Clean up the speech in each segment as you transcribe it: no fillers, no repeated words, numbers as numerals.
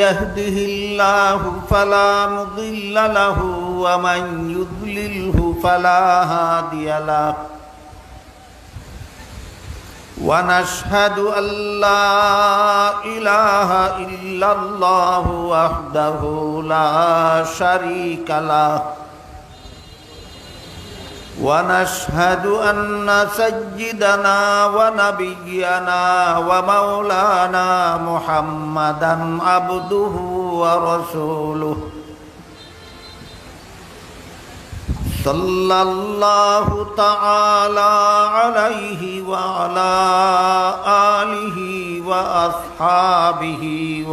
يهده الله فلا مضل له ومن يضلله فلا هادي له ونشهد أن لا إله إلا الله وحده لا شريك له ونشهد أن سيدنا ونبينا ومولانا محمدا عبده ورسوله صلى الله تعالى عليه وعلى آله وأصحابه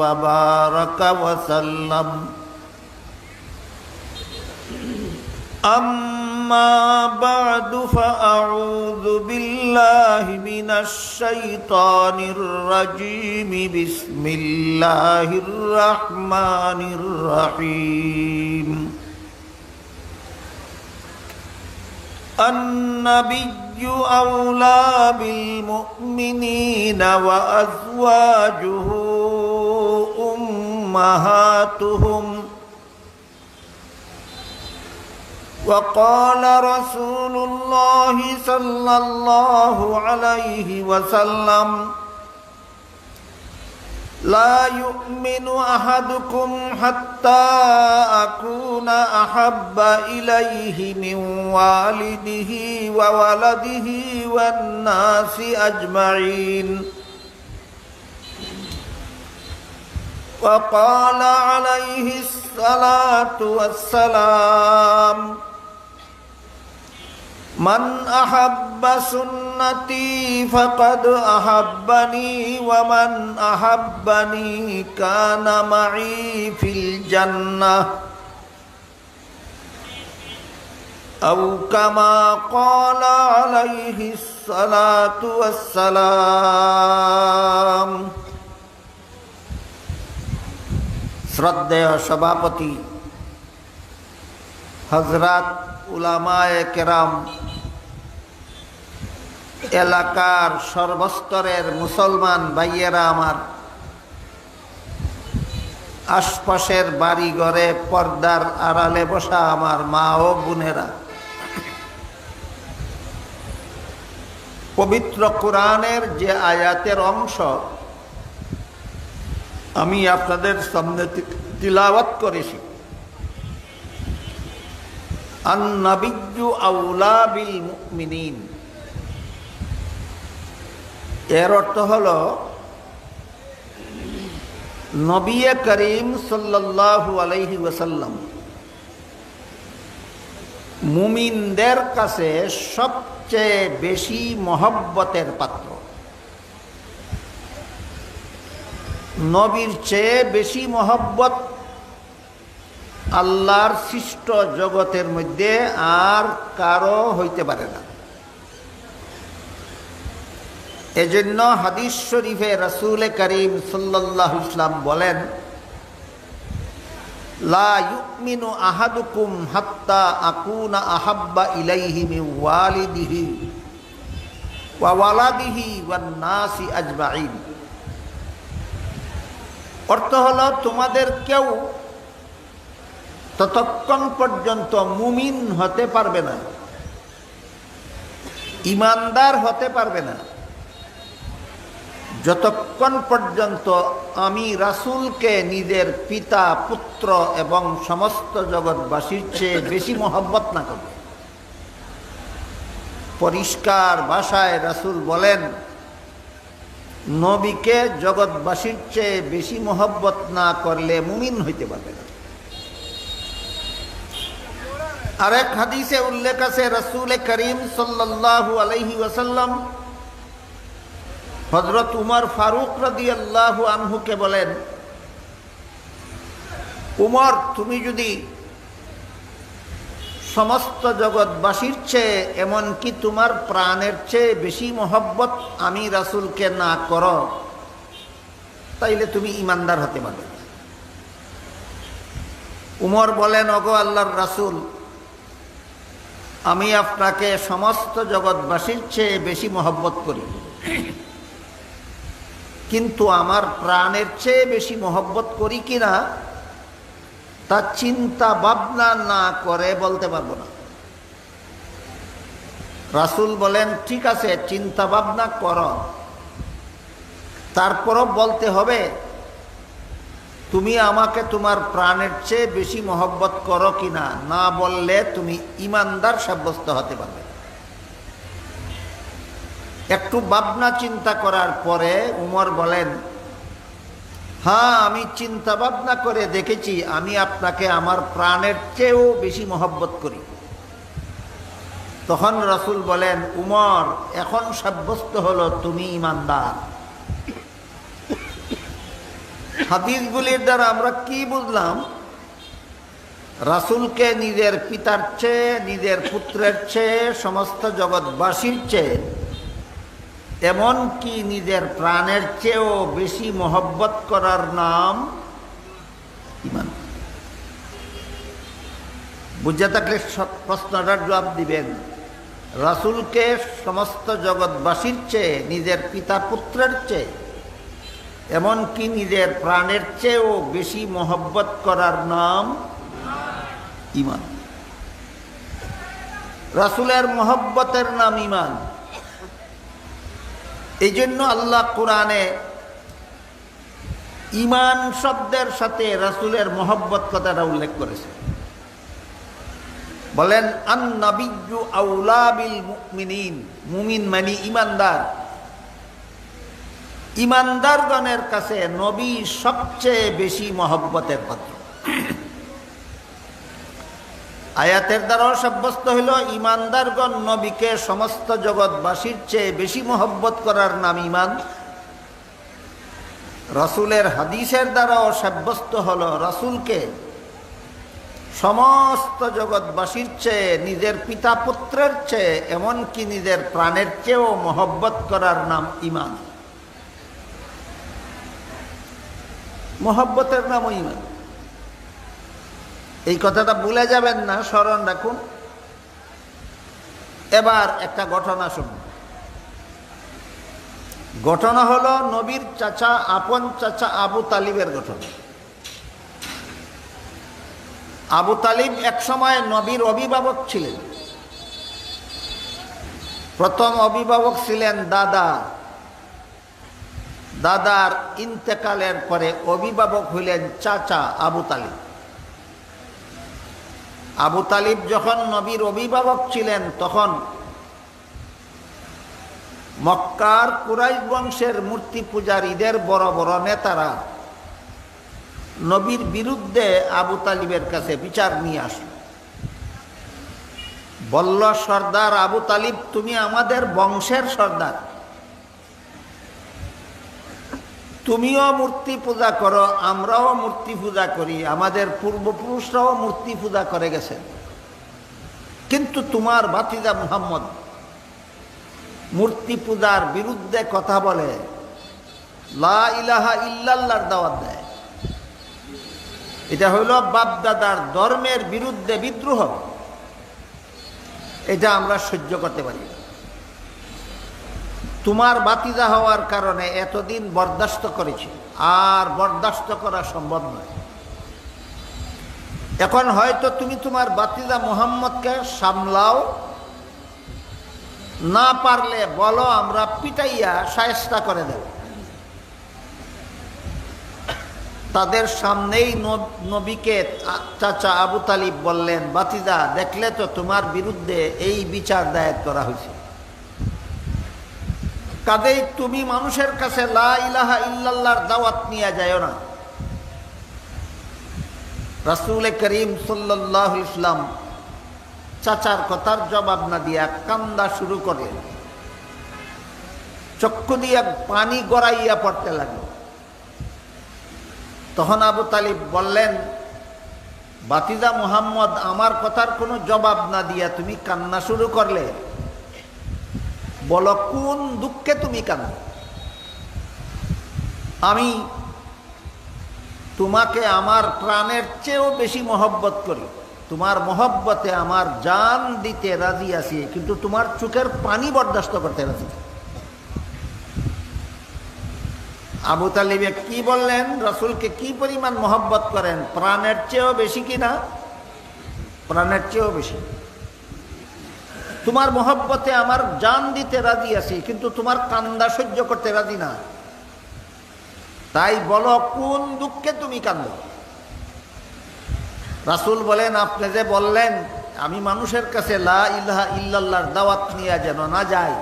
وبارك وسلم أما بعد فأعوذ بالله من الشيطان الرجيم بسم الله الرحمن الرحيم النبي أولى بالمؤمنين وأزواجه أمهاتهم وقال رسول الله صلى الله عليه وسلم لا يؤمن أحدكم حتى أكون أحب إليه من والده وولده والناس أجمعين وقال عليه الصلاة والسلام من أحب سنتي فقد أحبني ومن أحبني كان معي في الجنة أو كما قال عليه الصلاة والسلام শ্রদ্ধেয় সভাপতি হযরত উলামায়ে কেরাম, এলাকার সর্বস্তরের মুসলমান ভাইয়েরা আমার, আশপাশের বাড়ি ঘরে পর্দার আড়ালে বসা আমার মা ও বোনেরা, পবিত্র কোরআনের যে আয়াতের অংশ আমি আপনাদের সামনে তিলাওয়াত করেছি, আন-নাবিয়্যু আউলা বিল মুমিনিন, এর অর্থ হলো নবী করিম সাল্লাল্লাহু আলাইহি ওয়াসাল্লাম মুমিনদের কাছে সবচেয়ে বেশি মহব্বতের পাত্র। নবীর চেয়ে বেশি মহব্বত আল্লাহর সৃষ্ট জগতের মধ্যে আর কারো হইতে পারে না। এজন্য হাদিস শরীফে রাসূল করিম সাল্লাল্লাহু আলাইহি ওয়াসাল্লাম বলেন, লা ইউমিনু আহাদুকুম হাত্তা আকুনা আহাব্বা ইলাইহি মিন ওয়ালিদিহি ওয়া ওয়ালাদিহি ওয়ান নাসি আজমাইন। অর্থ হলো, তোমাদের কেউ ততক্ষণ পর্যন্ত মুমিন হতে পারবে না, ঈমানদার হতে পারবে না, যতক্ষণ পর্যন্ত আমি রাসূলকে নিজের পিতা, পুত্র এবং সমস্ত জগৎবাসীর চেয়ে বেশি মহব্বত না করবে। পরিষ্কার ভাষায় রাসূল বলেন, নবীকে জগৎবাসীর চেয়ে বেশি মহব্বত না করলে মুমিন হইতে পারবে না। আরেক হাদিসে উল্লেখ আছে, রাসূল করিম সাল্লাল্লাহু আলাইহি ওয়াসাল্লাম হযরত উমর ফারুক রাদিয়াল্লাহু আনহুকে বলেন, উমর, তুমি যদি সমস্ত জগৎবাসীর চেয়ে, এমনকি তোমার প্রাণের চেয়ে বেশি মহব্বত আমি রাসূলকে না করো, তাইলে তুমি ঈমানদার হতে পারবে না। উমর বলেন, ওগো আল্লাহর রাসূল, আমি আপনাকে সমস্ত জগৎবাসীর চেয়ে বেশি মহব্বত করি, কিন্তু আমার প্রাণের চেয়ে বেশি মহব্বত করি কিনা তা চিন্তা ভাবনা না করে বলতে পারবো না। রাসূল বলেন, ঠিক আছে, চিন্তা ভাবনা করো, তারপরও বলতে হবে তুমি আমাকে তোমার প্রাণের চেয়ে বেশি মহব্বত করো কিনা। না বললে তুমি ঈমানদার সাব্যস্ত হতে পারবে। একটু ভাবনা চিন্তা করার পরে উমর বলেন, হ্যাঁ, আমি চিন্তা ভাবনা করে দেখেছি, আমি আপনাকে আমার প্রাণের চেয়েও বেশি মহব্বত করি। তখন রাসূল বলেন, উমর, এখন সাব্যস্ত হলো তুমি ঈমানদার। হাদিসগুলির দ্বারা আমরা কি বুঝলাম? রাসূলকে নিজের পিতার চেয়ে, নিজের পুত্রের চেয়ে, সমস্ত জগৎবাসীর চেয়ে, এমনকি নিজের প্রাণের চেয়েও বেশি মহব্বত করার নাম ঈমান। বুঝে থাকলে প্রশ্নটার জবাব দিবেন। রাসূলকে সমস্ত জগৎবাসীর চেয়ে, নিজের পিতা পুত্রের চেয়ে, এমনকি নিজের প্রাণের চেয়েও বেশি মহব্বত করার নাম ঈমান। রাসূলের মহব্বতের নাম ঈমান। এই জন্য আল্লাহ কোরআনে ঈমান শব্দের সাথে রাসূলের মহব্বত কথাটা উল্লেখ করেছে। বলেন, আন নাবিয়্যু আউলা বিল মুমিনিন। মুমিন মানে ঈমানদার। ঈমানদারগণের কাছে নবী সবচেয়ে বেশি মহব্বতের পাত্র। আয়াতের দ্বারাও সাব্যস্ত হইল ঈমানদারগণ নবীকে সমস্ত জগৎবাসীর চেয়ে বেশি মহব্বত করার নাম ঈমান। রাসূলের হাদিসের দ্বারাও সাব্যস্ত হলো রাসূলকে সমস্ত জগৎবাসীর চেয়ে, নিজের পিতা পুত্রের চেয়ে, এমনকি নিজের প্রাণের চেয়েও মহব্বত করার নাম ঈমান। মহব্বতের নামও ঈমান। এই কথাটা ভুলে যাবেন না, স্মরণ রাখুন। এবার একটা ঘটনা শুনুন। ঘটনা হলো নবীর চাচা, আপন চাচা আবু তালিবের ঘটনা। আবু তালিব একসময় নবীর অভিভাবক ছিলেন। প্রথম অভিভাবক ছিলেন দাদা। দাদার ইন্তেকালের পরে অভিভাবক হইলেন চাচা আবু তালিব। আবু তালিব যখন নবীর অভিভাবক ছিলেন, তখন মক্কার কুরাইশ বংশের মূর্তি পূজারীদের বড় বড় নেতারা নবীর বিরুদ্ধে আবু তালিবের কাছে বিচার নিয়ে আসলো। বলল, সর্দার আবু তালিব, তুমি আমাদের বংশের সর্দার, তুমিও মূর্তি পূজা করো, আমরাও মূর্তি পূজা করি, আমাদের পূর্বপুরুষরাও মূর্তি পূজা করে গেছেন। কিন্তু তোমার ভাতিজা মুহাম্মদ মূর্তি পূজার বিরুদ্ধে কথা বলে, লা ইলাহা ইল্লাল্লাহর দাওয়াত দেয়। এটা হইল বাপদাদার ধর্মের বিরুদ্ধে বিদ্রোহ। এটা আমরা সহ্য করতে পারি। তোমার ভাতিজা হওয়ার কারণে এতদিন বরদাস্ত করেছি, আর বরদাস্ত করা সম্ভব নয়। এখন হয়তো তুমি তোমার ভাতিজা মুহাম্মদকে সামলাও, না পারলে বলো আমরা পিটাইয়া শায়েস্তা করে দেব। তাদের সামনেই নবীকে চাচা আবু তালিব বললেন, ভাতিজা, দেখলে তো তোমার বিরুদ্ধে এই বিচার দায়ের করা হয়েছে। কাজেই তুমি মানুষের কাছে লা ইলাহা ইল্লাল্লাহর দাওয়াত নিয়ে যাও না। রাসূল করিম সাল্লাল্লাহু আলাইহি ওয়াসাল্লাম চাচার কথার জবাব না দিয়া কান্দা শুরু করলেন। চক্ষু দিয়া পানি গড়াইয়া পড়তে লাগলো। তখন আবু তালিব বললেন, ভাতিজা মুহাম্মদ, আমার কথার কোনো জবাব না দিয়া তুমি কান্না শুরু করলে, বলো কোন দুঃখে তুমি কাঁদো? আমি তোমাকে আমার প্রাণের চেয়েও বেশি মহব্বত করি, তোমার মহব্বতে আমার জান দিতে রাজি আছি, কিন্তু তোমার চোখের পানি বরদাস্ত করতে রাজি। আবু তালিবে কি বললেন, রাসূলকে কি পরিমাণ মহব্বত করেন? প্রাণের চেয়েও বেশি কিনা? প্রাণের চেয়েও বেশি। তোমার মহব্বতে আমার জান দিতে রাজি আছি, কিন্তু তোমার কান্দা সহ্য করতে রাজি না। তাই বলো, কোন দুঃখে তুমি কান্দো? রাসূল বলেন, আপনি যে বললেন আমি মানুষের কাছে লা ইলাহা ইল্লাল্লাহর দাওয়াত নিয়ে যেন না যাই,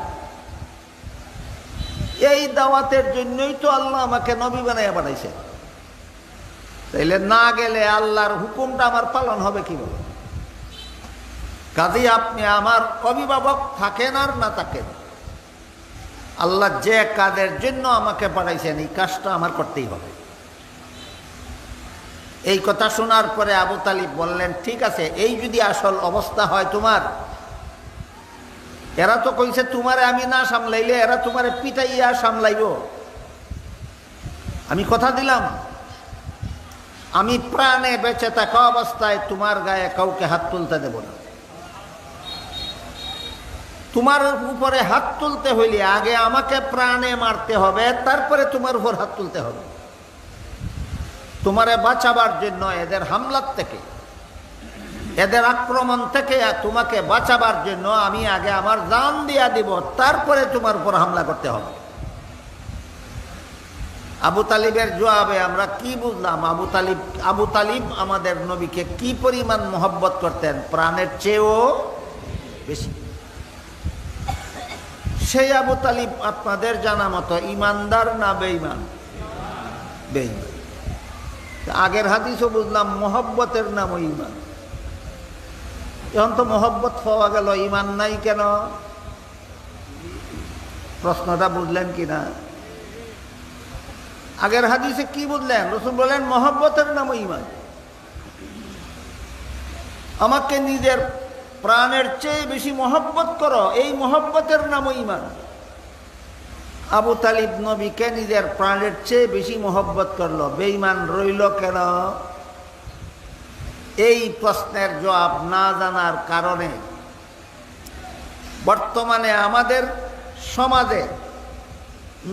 এই দাওয়াতের জন্যই তো আল্লাহ আমাকে নবী বানাইয়া পাঠাইছে। তাইলে না গেলে আল্লাহর হুকুমটা আমার পালন হবে কিভাবে? কাজেই আপনি আমার অভিভাবক থাকেন আর না থাকেন, আল্লাহ যে কাজের জন্য আমাকে পাঠাইছেন এই কাজটা আমার করতেই হবে। এই কথা শোনার পরে আবু তালিব বললেন, ঠিক আছে, এই যদি আসল অবস্থা হয় তোমার, এরা তো কইছে তোমারে আমি না সামলাইলে এরা তোমারে পিটাইয়া সামলাইব। আমি কথা দিলাম, আমি প্রাণে বেঁচে থাকা অবস্থায় তোমার গায়ে কাউকে হাত তুলতে দেব না। তোমার উপরে হাত তুলতে হইলে আগে আমাকে প্রাণে মারতে হবে, তারপরে তোমার উপর হাত তুলতে হবে। তোমারে বাঁচাবার জন্য এদের হামলার থেকে, এদের আক্রমণ থেকে তোমাকে বাঁচাবার জন্য আমি আগে আমার জান দিয়া দিব, তারপরে তোমার উপর হামলা করতে হবে। আবু তালিবের জবাবে আমরা কি বুঝলাম? আবু তালিব আমাদের নবীকে কি পরিমাণ মহব্বত করতেন? প্রাণের চেয়েও বেশি। সেই আবু তালিব আপনাদের জানা মতো ইমানদার না বেঈমান? বেঈমান। আগের হাদিসও বুঝলাম মহব্বতের নাম ইমান। এখন তো মহব্বত পাওয়া গেল, ইমান নাই কেন? প্রশ্নটা বুঝলেন কিনা? আগের হাদিসে কি বুঝলেন? রাসূল বলেন মহব্বতের নাম ইমান। আমাকে নিজের প্রাণের চেয়ে বেশি মহব্বত করো, এই মহব্বতের নাম ইমান। আবু তালিব নবীকে নিজের প্রাণের চেয়ে বেশি মহব্বত করলো, বেঈমান রইল কেন? এই প্রশ্নের জবাব না জানার কারণে বর্তমানে আমাদের সমাজে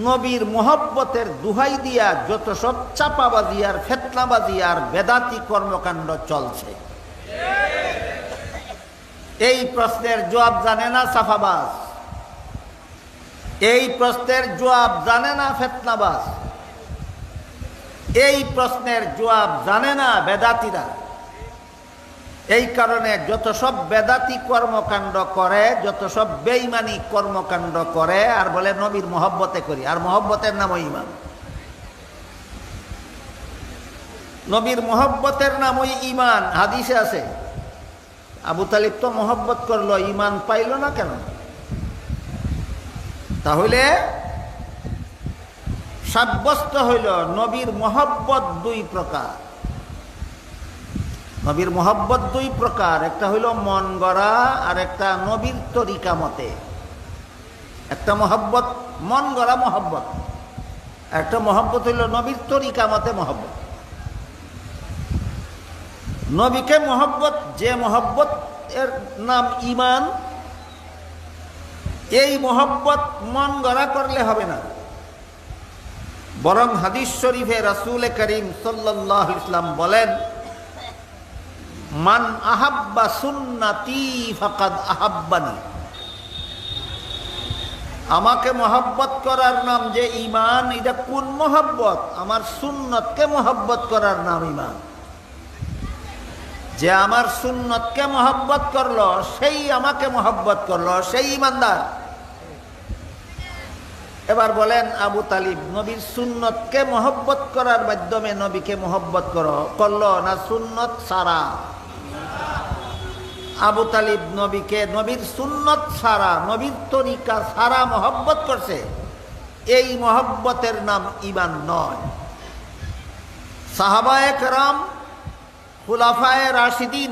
নবীর মহব্বতের দুহাই দিয়া যত সব চাপাবাজি আর ফিতনাবাজি আর বেদাতি কর্মকাণ্ড চলছে, এই প্রশ্নের জবাব জানে না সাফাবাজ, এই প্রশ্নের জবাব জানে না ফিতনাবাজ, এই প্রশ্নের জবাব জানে না বেদাতিরা। এই কারণে যত সব বেদাতি কর্মকাণ্ড করে, যত সব বেঈমানি কর্মকাণ্ড করে আর বলে নবীর মহব্বতে করি, আর মহব্বতের নাম ঈমান। নবীর মহব্বতের নাম ওই ঈমান, হাদিসে আছে। আবু তালিব তো মহব্বত করলো, ঈমান পাইল না কেন? তাহলে সাব্যস্ত হইল নবীর মহব্বত দুই প্রকার। নবীর মহব্বত দুই প্রকার, একটা হইল মন গড়া আর একটা নবীর তরিকা মতে। একটা মহব্বত মন গড়া মহব্বত, একটা মহব্বত হইল নবীর তরিকা মতে মহব্বত। নবীকে মহব্বত, যে মহব্বত এর নাম ঈমান, এই মহব্বত মন গড়া করলে হবে না, বরং হাদিস শরীফে রাসূল করিম সাল্লাল্লাহু আলাইহি ওয়াসাল্লাম বলেন, মান আহাব্বা সুন্নতি ফাকাদ আহাব্বানি। আমাকে মহব্বত করার নাম যে ঈমান, এটা কোন মহব্বত? আমার সুন্নতকে মহব্বত করার নাম ঈমান। যে আমার সুন্নতকে মহব্বত করলো, সেই আমাকে মহব্বত করলো, সেই ঈমানদার। এবার বলেন আবু তালিব নবীর সুন্নতকে মহব্বত করার মাধ্যমে নবীকে মহব্বত করলো না সুন্নত সারা? আবু তালিব নবীকে নবীর সুন্নত সারা, নবীর তরিকা সারা মহব্বত করছে, এই মহব্বতের নাম ঈমান নয়। সাহাবায়ে কেরাম, খুলাফায়ে রাশিদিন,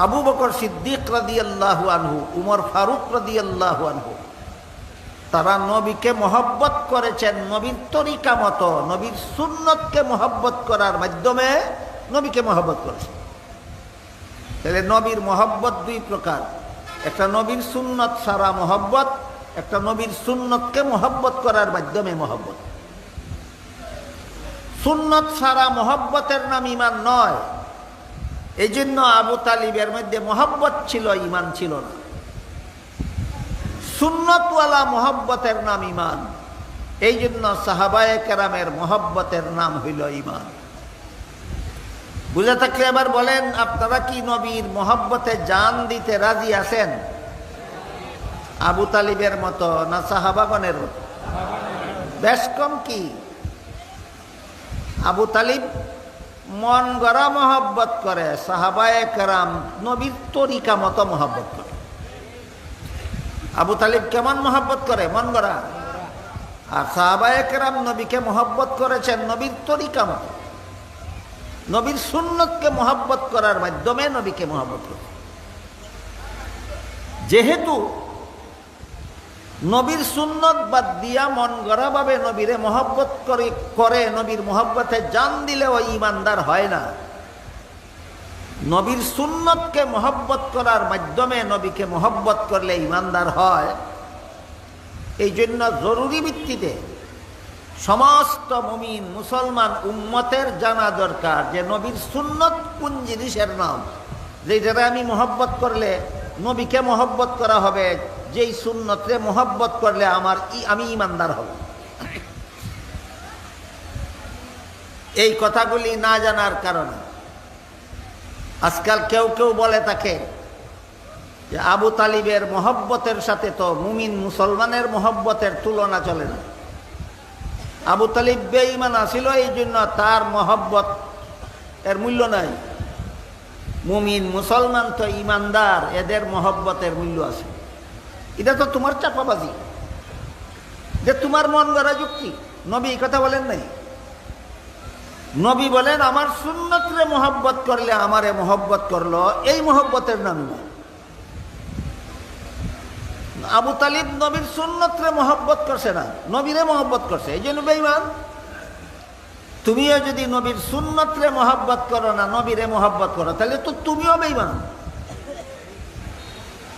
আবু বকর সিদ্দিক রাদিয়াল্লাহু আনহু, উমর ফারুক রাদিয়াল্লাহু আনহু, তারা নবীকে মহব্বত করেছেন নবীর তরিকা মতো, নবীর সুন্নতকে মহব্বত করার মাধ্যমে নবীকে মহব্বত করেছেন। তাহলে নবীর মহব্বত দুই প্রকার, একটা নবীর সুন্নত সারা মহব্বত, একটা নবীর সুন্নতকে মহব্বত করার মাধ্যমে মহব্বত। সুন্নত ছাড়া মহব্বতের নাম ঈমান নয়। এই জন্য আবু তালিবের মধ্যে মহব্বত ছিল, ঈমান ছিল না। সুন্নতওয়ালা মহব্বতের নাম ঈমান। এই জন্য সাহাবায়ে কেরামের মহব্বতের নাম হইল ঈমান। বুঝে থাকলে এবার বলেন, আপনারা কি নবীর মহব্বতে জান দিতে রাজি আছেন? আবু তালিবের মতো না সাহাবাগণের মতো? বেশ কম কি? আবু তালিব মন গড়া মহব্বত করে, সাহাবায়ে কেরাম নবীর তরিকা মতো মহব্বত করে। আবু তালিব কেমন মহব্বত করে? মন গড়া। আর সাহাবায়ে কেরাম নবীকে মহব্বত করেছেন নবীর তরিকা মতো, নবীর সুন্নতকে মহব্বত করার মাধ্যমে নবীকে মহব্বত করে। যেহেতু নবীর সুন্নত বাদ দিয়া মন গড়া ভাবে নবীরে মহব্বত করে নবীর মহব্বতে জান দিলেও ঈমানদার হয় না। নবীর সুন্নতকে মহব্বত করার মাধ্যমে নবীকে মহব্বত করলে ঈমানদার হয়। এই জন্য জরুরি ভিত্তিতে সমস্ত মুমিন মুসলমান উম্মতের জানা দরকার যে নবীর সুন্নত কোন জিনিসের নাম, যেটারে আমি মহব্বত করলে নবীকে মহব্বত করা হবে, যেই সুন্নতে মহব্বত করলে আমি ঈমানদার হব। এই কথাগুলি না জানার কারণে আজকাল কেউ কেউ বলে থাকে যে আবু তালিবের মহব্বতের সাথে তো মুমিন মুসলমানের মহব্বতের তুলনা চলে না। আবু তালিব বেঈমান ছিল, এই জন্য তার মহব্বত এর মূল্য নাই। মুমিন মুসলমান তো ঈমানদার, এদের মহব্বতের মূল্য আছে। এটা তো তোমার চাপাবাজি, যে তোমার মন গড়া যুক্তি। নবী এই কথা বলেন নাই। নবী বলেন, আমার সুন্নতরে মহব্বত করলে আমারে মহব্বত করলো, এই মহব্বতের নাম না। আবু তালিব নবীর সুন্নতরে মহব্বত করছে না, নবীরে মহব্বত করছে, এই জন্য বেঈমান। তুমিও যদি নবীর সুন্নতরে মহব্বত করো না, নবীরে মহব্বত করো, তাহলে তো তুমিও বেঈমান।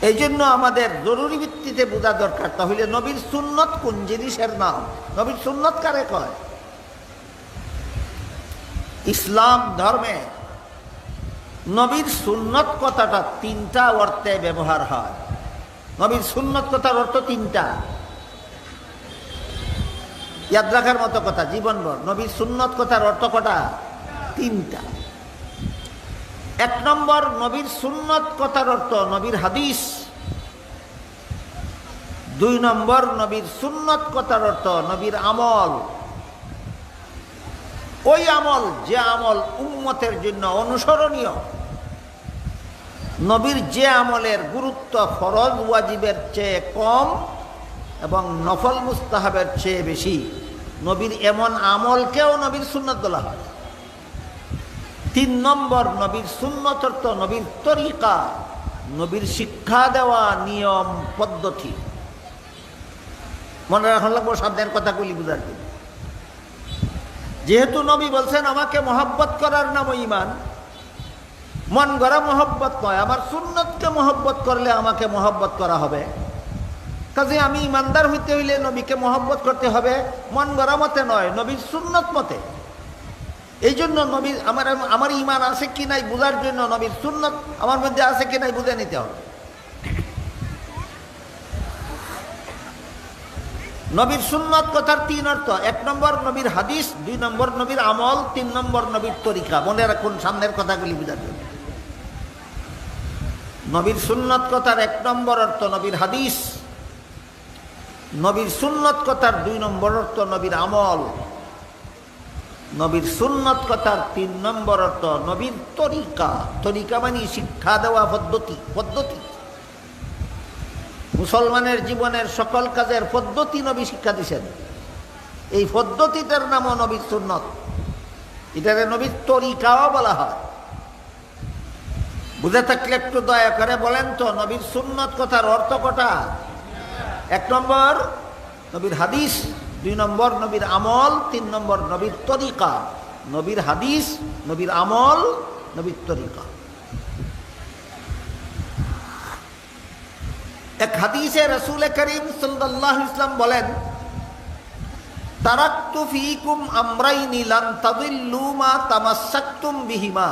এই জন্য আমাদের জরুরি ভিত্তিতে বোঝা দরকার, তাহলে নবীর সুন্নত কোন জিনিসের নাম, নবীর সুন্নত কারে কয়। ইসলাম ধর্মে নবীর সুন্নত কথাটা তিনটা অর্থে ব্যবহার হয়। নবীর সুন্নত কথার অর্থ তিনটা, ইয়াদ রাখার মতো কথা জীবনভর। নবীর সুন্নত কথার অর্থ কটা? তিনটা। এক নম্বর, নবীর সুন্নত কথার অর্থ নবীর হাদিস। দুই নম্বর, নবীর সুন্নত কথার অর্থ নবীর আমল। ওই আমল যে আমল উম্মতের জন্য অনুসরণীয়, নবীর যে আমলের গুরুত্ব ফরজ ওয়াজিবের চেয়ে কম এবং নফল মুস্তাহাবের চেয়ে বেশি, নবীর এমন আমলকেও নবীর সুন্নত বলা হয়। তিন নম্বর, নবীর সুন্নত অর্থ নবীর তরিকা, নবীর শিক্ষা দেওয়া নিয়ম পদ্ধতি। মনে রাখা লাগবো সামনের কথাগুলি বুঝার জন্য। যেহেতু নবী বলছেন আমাকে মহব্বত করার নাম ঈমান, মন গড়া মহব্বত নয়, আমার সুন্নতকে মহব্বত করলে আমাকে মহব্বত করা হবে। কাজে আমি ঈমানদার হইতে হইলে নবীকে মহব্বত করতে হবে, মন গড়া মতে নয়, নবীর সুন্নত মতে। এই জন্য নবী আমার ঈমান আছে কি নাই বুঝার জন্য নবীর সুন্নত আমার মধ্যে আছে কি নাই বুঝে নিতে হবে। নবীর সুন্নত কথার তিন অর্থ, এক নম্বর নবীর হাদিস, দুই নম্বর নবীর আমল, তিন নম্বর নবীর তরিকা। মনে রাখুন সামনের কথাগুলি বুঝার জন্য। নবীর সুন্নত কথার এক নম্বর অর্থ নবীর হাদিস, নবীর সুন্নত কথার দুই নম্বর অর্থ নবীর আমল, নবীর সুন্নত কথার তিন নম্বর অর্থ নবীর তরিকা। তরিকা মানে শিক্ষা দেওয়া পদ্ধতি। মুসলমানের জীবনের সকল কাজের পদ্ধতি নবী শিক্ষা দিয়েছেন। এই পদ্ধতিটার নামও নবীর সুন্নত, এটাকে নবীর তরিকাও বলা হয়। বুঝে থাকলে একটু দয়া করে বলেন তো, নবীর সুন্নত কথার অর্থ কটা? এক নম্বর নবীর হাদিস, দুই নম্বর নবীর আমল, তিন নম্বর নবীর তরিকা। নবীর হাদিস, নবীর আমল, নবীর তরিকা। এক হাদিসে রাসূল করিম সাল্লাল্লাহু আলাইহি ওয়াসাল্লাম বলেন, তারাকতু ফীকুম আমরাইনি লান তাদিল্লু মা তামাসসাকতুম বিহিমা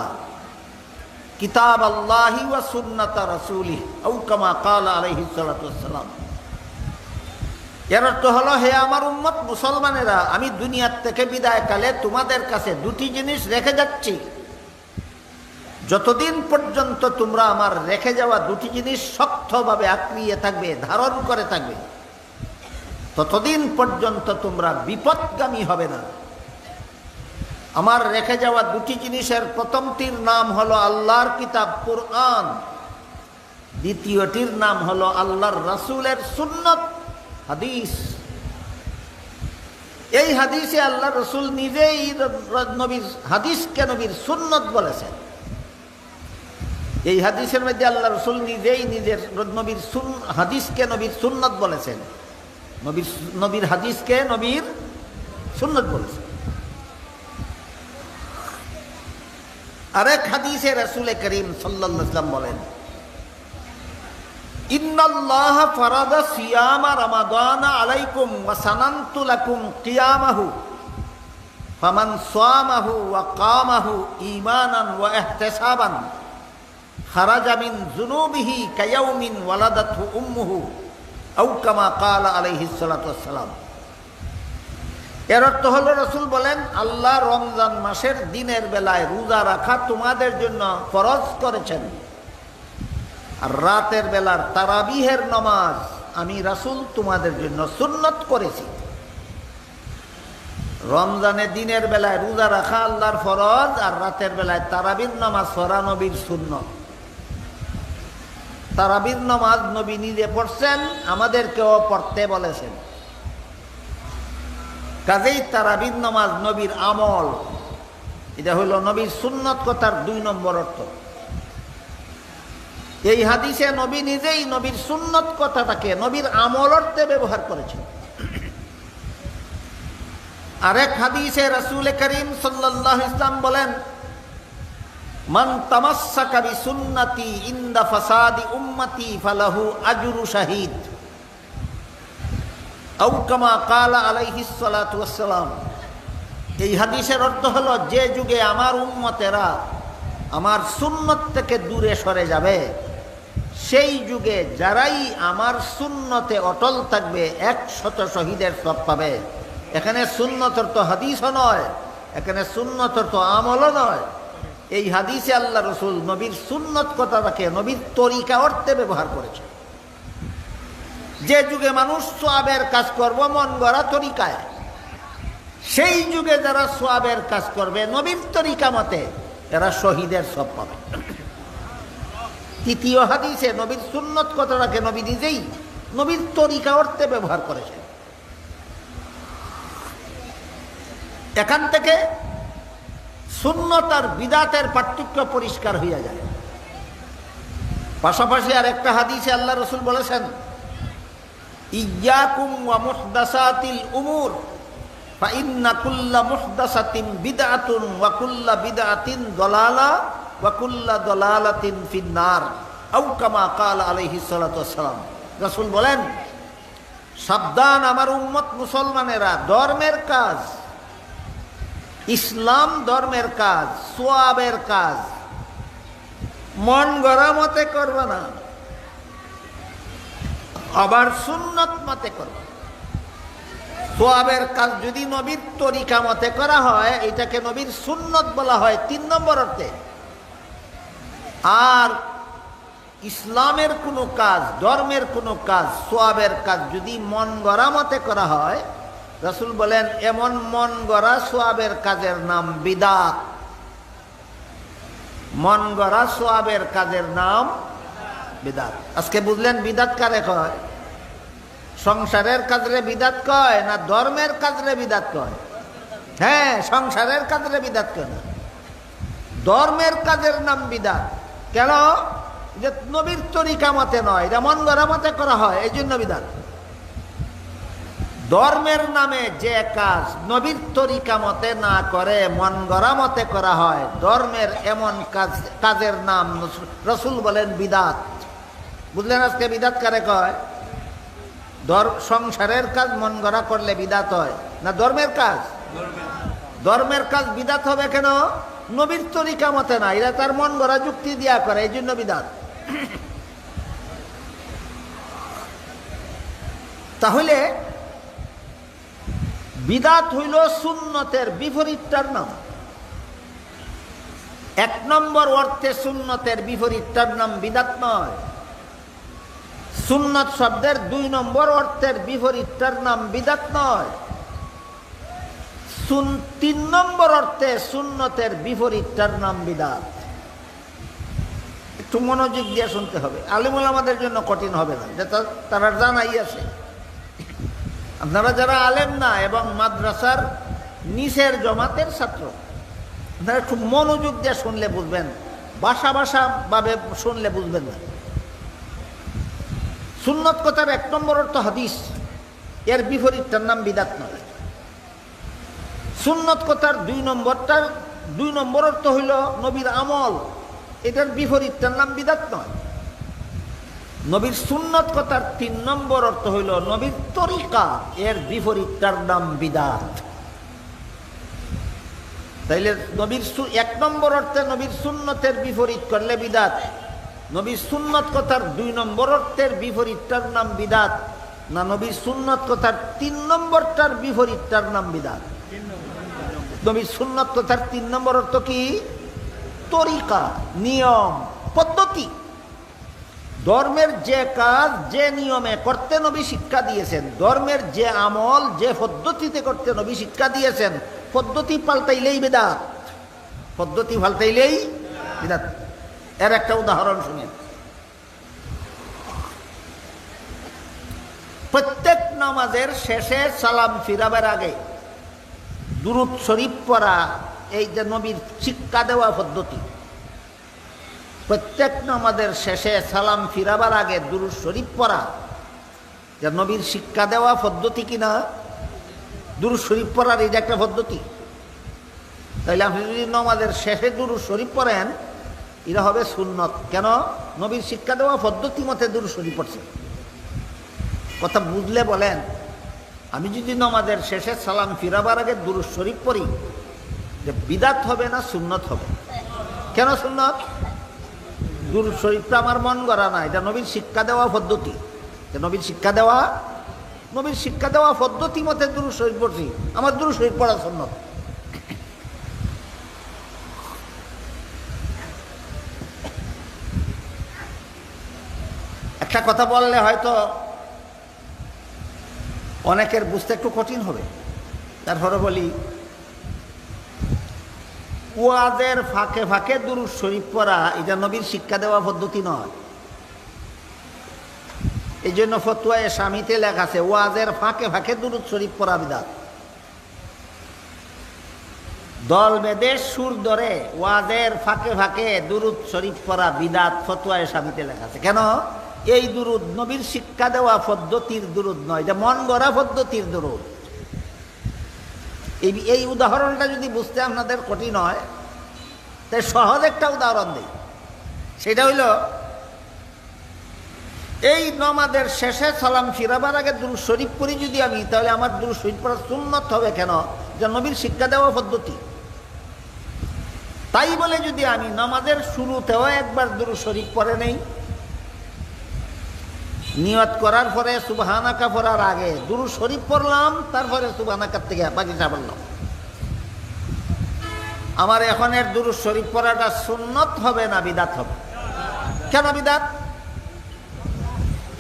কিতাবাল্লাহি ওয়া সুন্নাতা রাসূলিহি আও কামা ক্বালা আলাইহিস সালাতু ওয়াসসালাম। এর অর্থ হলো, হে আমার উম্মত মুসলমানেরা, আমি দুনিয়ার থেকে বিদায়কালে তোমাদের কাছে দুটি জিনিস রেখে যাচ্ছি। যতদিন পর্যন্ত তোমরা আমার রেখে যাওয়া দুটি জিনিস শক্তভাবে আঁকড়িয়ে থাকবে, ধারণ করে থাকবে, ততদিন পর্যন্ত তোমরা বিপদগামী হবে না। আমার রেখে যাওয়া দুটি জিনিসের প্রথমটির নাম হলো আল্লাহর কিতাব কুরআন, দ্বিতীয়টির নাম হলো আল্লাহর রাসূলের সুন্নত হাদিস। এই হাদিসে আল্লাহ রসুল নিজেই নবীর হাদিসকে নবীর সুন্নত বলেছেন। এই হাদিসের মধ্যে আল্লাহ রসুল নিজেই নিজের নবীর হাদিসকে নবীর সুন্নত বলেছেন, নবীর হাদিসকে নবীর সুন্নত বলেছেন। আরেক হাদিসে রাসূল করিম সাল্লাল্লাহু আলাইহি ওয়াসাল্লাম বলেন, ইন্নাল্লাহা ফারাদা সিয়ামা রমাদানা আলাইকুম ওয়া সানানতু লাকুম কিয়ামাহু ফামান সামাহু ওয়া কামাহু ঈমানান ওয়া ইহতিসাবান খারাজা মিন যুনুবিহি কায়াউমিন ওয়ালাদাতহু উম্মুহু আও কামা ক্বালা আলাইহিস সালাতু ওয়াসসালাম। এর অর্থ হলো, রাসূল বলেন, আল্লাহ রমজান মাসের দিনের বেলায় রোজা রাখা তোমাদের জন্য ফরজ করেছেন, আর রাতের বেলার তারাবিহের নামাজ আমি রাসূল তোমাদের জন্য সুন্নত করেছি। রমজানের দিনের বেলায় রোজা রাখা আল্লাহর ফরজ, আর রাতের বেলায় তারাবির নামাজ পড়া নবীর সুন্নত। তারাবির নামাজ নবী নিজে পড়ছেন, আমাদেরকেও পড়তে বলেছেন। কাজেই তারাবির নামাজ নবীর আমল, এটা হইল নবীর সুন্নত কথার 2 নম্বর অর্থ। এই হাদিসে নবী নিজেই নবীর সুন্নত কথাটাকে নবীর আমল অর্থে ব্যবহার করেছেন। আরেক হাদিসে রাসূল করিম সাল্লাল্লাহু আলাইহি ওয়াসাল্লাম বলেন, মান তামাসসাকা বিসুন্নতি ইনদা ফাসাদি উম্মতি ফালাহু আজরু শাহীদ আও কামা ক্বালা আলাইহিস সালাতু ওয়াসসালাম। এই হাদিসের অর্থ হলো, যে যুগে আমার উম্মতেরা আমার সুন্নত থেকে দূরে সরে যাবে, সেই যুগে যারাই আমার সুন্নতে অটল থাকবে 100 শহীদের সওয়াব পাবে। এখানে সুন্নত অর্থ হাদিসও নয়, এখানে সুন্নত অর্থ আমলও নয়। এই হাদিসে আল্লাহ রসুল নবীর সুন্নত কথাটাকে নবীর তরিকা অর্থে ব্যবহার করেছে। যে যুগে মানুষ সওয়াবের কাজ করব মন গড়া তরিকায়, সেই যুগে যারা সওয়াবের কাজ করবে নবীর তরিকা মতে, এরা শহীদের সওয়াব পাবে। তৃতীয় হাদিসে নবীর সুন্নত কথাটাকে নবী নিজেই নবীর তরিকা অর্থে ব্যবহার করেছেন। এখান থেকে সুন্নত আর বিদাতের পার্থক্য পরিষ্কার হইয়া যায়। পাশাপাশি আর একটা হাদিসে আল্লাহ রসুল বলেছেন, ইয়্যাকুম ওয়া মুহদাসাতিল উমুর ফাইন্না কুল্লা মুহদাসাতিন বিদআতুন ওয়া কুল্লা বিদআতিন দালালা ওয়া কুল্লা দালালাতিন ফিন্নার আও কামা ক্বালা আলাইহিস সালাতু ওয়াসসালাম। রাসূল বলেন, সাবধান আমার উম্মত মুসলমানেরা, ধর্মের কাজ, ইসলাম ধর্মের কাজ, সওয়াবের কাজ মন গড়া মতে করবে না, আবার সুন্নত মতে করবে। সওয়াবের কাজ যদি নবীর তরিকা মতে করা হয়, এটাকে নবীর সুন্নত বলা হয় 3 নম্বর অর্থে। আর ইসলামের কোনো কাজ, ধর্মের কোনো কাজ, সওয়াবের কাজ যদি মন গড়া মতে করা হয়, রাসূল বলেন, এমন মন গড়া সওয়াবের কাজের নাম বিদআত। মন গড়া সওয়াবের কাজের নাম বিদআত। আজকে বুঝলেন বিদআত কারে কয়? সংসারের কাজরে বিদআত কয় না ধর্মের কাজরে বিদআত কয়? হ্যাঁ, সংসারের কাজরে বিদআত কয় না, ধর্মের কাজের নাম বিদআত। কেন? যে নবীর তরিকা মতে নয়, এটা মন গড়া মতে করা হয়, এই জন্য বিদআত। ধর্মের নামে যে কাজ নবীর তরিকা মতে না করে মন গড়া মতে করা হয়, ধর্মের এমন কাজের নাম রাসূল বলেন বিদআত। বুঝলেন আজকে বিদআত কারে কয়? সংসারের কাজ মন গড়া করলে বিদআত হয়। না ধর্মের কাজ? ধর্মের কাজ বিদাত হবে কেন? নবীর তরিকা মতে না, এরা তার মন গড়া যুক্তি দিয়া করে, এই জন্য বিদাত। তাহলে বিদাত হইল সুন্নতের বিপরীতটার নাম। এক নম্বর অর্থে সুন্নতের বিপরীতটার নাম বিদাত নয়। সুন্নত শব্দের 2 নম্বর অর্থের বিপরীতটার নাম বিদাত নয়। 3 নম্বর অর্থে সুন্নতের বিপরীতটার নাম বিদাত। একটু মনোযোগ দিয়ে শুনতে হবে, আলিমুল আমাদের জন্য কঠিন হবে না, যেটা তারা জানাই আছে। আপনারা যারা আলেম না এবং মাদ্রাসার নিচের জমাতের ছাত্র, আপনারা একটু মনোযোগ দিয়ে শুনলে বুঝবেন, ভাষা ভাবে শুনলে বুঝবেন না। সুন্নত কথার 1 নম্বর অর্থ হাদিস, এর বিপরীতটার নাম বিদাত নয়। সুন্নত কথার 2 নম্বর অর্থ হইল নবীর আমল, এটার বিপরীতটার নাম বিদাত নয়। নবীর সুন্নত কথার 3 নম্বর অর্থ হইল নবীর তরিকা, এর বিপরীতটার নাম বিদাত। তাইলে নবীর 1 নম্বর অর্থে নবীর সুন্নতের বিপরীত করলে বিদাত, নবীর সুন্নত কথার 2 নম্বর অর্থের বিপরীতটার নাম বিদাত, না নবীর সুন্নত কথার 3 নম্বরটার বিপরীতটার নাম বিদাত? নবীর সুন্নত কথার 3 নম্বর অর্থ কি? তরিকা, নিয়ম, পদ্ধতি। ধর্মের যে কাজ যে নিয়মে করতে নবী শিক্ষা দিয়েছেন, ধর্মের যে আমল যে পদ্ধতিতে করতে নবী শিক্ষা দিয়েছেন, পদ্ধতি পাল্টাইলেই বিদাত। পদ্ধতি পাল্টাইলেই বিদাত। এর একটা উদাহরণ শুনেন। প্রত্যেক নামাজের শেষে সালাম ফিরাবার আগে দুরূদ শরীফ পড়া, এই যে নবীর শিক্ষা দেওয়া পদ্ধতি। প্রত্যেক নামাজের শেষে সালাম ফিরাবার আগে দুরূদ শরীফ পড়া, যে নবীর শিক্ষা দেওয়া পদ্ধতি কিনা? দুরূদ শরীফ পড়ার এই যে একটা পদ্ধতি। তাইলে আপনি যদি নামাজের শেষে দুরূদ শরীফ পড়েন, এটা হবে সুন্নত। কেন? নবীর শিক্ষা দেওয়া পদ্ধতি মতে দুরূদ শরীফ পড়ছে। কথা বুঝলে বলেন। আমি যদি নামাজের শেষে সালাম ফিরাবার আগে দুরূদ শরীফ পড়ি, যে বিদাত হবে না সুন্নত হবে? কেন সুন্নত? দুরূদ শরীফটা আমার মন গড়া না, এটা নবীর শিক্ষা দেওয়া পদ্ধতি। নবীর শিক্ষা দেওয়া পদ্ধতি মতে দুরূদ শরীফ পড়ছি, আমার দুরূদ শরীফ পড়া সুন্নত। একটা কথা বললে হয়তো অনেকের বুঝতে একটু কঠিন হবে, তারপরে বলি, ওয়াজের ফাঁকে ফাঁকে দুরূদ শরীফ পড়া এটা নবীর শিক্ষা দেওয়া পদ্ধতি নয়। এই জন্য ফতোয়ায়ে শামিতে লেখা আছে ওয়াজের ফাঁকে ফাঁকে দুরূদ শরীফ পড়া বিদাত। দল বেঁধে সুর ধরে ওয়াজের ফাঁকে ফাঁকে দুরূদ শরীফ পড়া বিদাত, ফতোয়ায়ে শামিতে লেখা আছে। কেন? এই দুরূদ নবীর শিক্ষা দেওয়া পদ্ধতির দুরূদ নয়, এটা মন গড়া পদ্ধতির দুরূদ। এই উদাহরণটা যদি বুঝতে আপনাদের কঠিন হয়, তাই সহজ একটা উদাহরণ দিই। সেটা হইল, এই নামাজের শেষে সালাম ফিরাবার আগে দুরূদ শরীফ পড়ি যদি আমি, তাহলে আমার দুরূদ শরীফ পড়া সুন্নত হবে। কেন? যে নবীর শিক্ষা দেওয়া পদ্ধতি। তাই বলে যদি আমি নামাজের শুরুতেও একবার দুরূদ শরীফ পড়ে নেই, নিয়ত করার পরে সুবহানাকা পড়ার আগে দুরূদ শরীফ পড়লাম, তারপরে সুবহানাকার থেকে বাকিটা বললাম, আমার এখনের দুরূদ শরীফ পড়াটা সুন্নত হবে না বিদাত হবে? কেন বিদাত?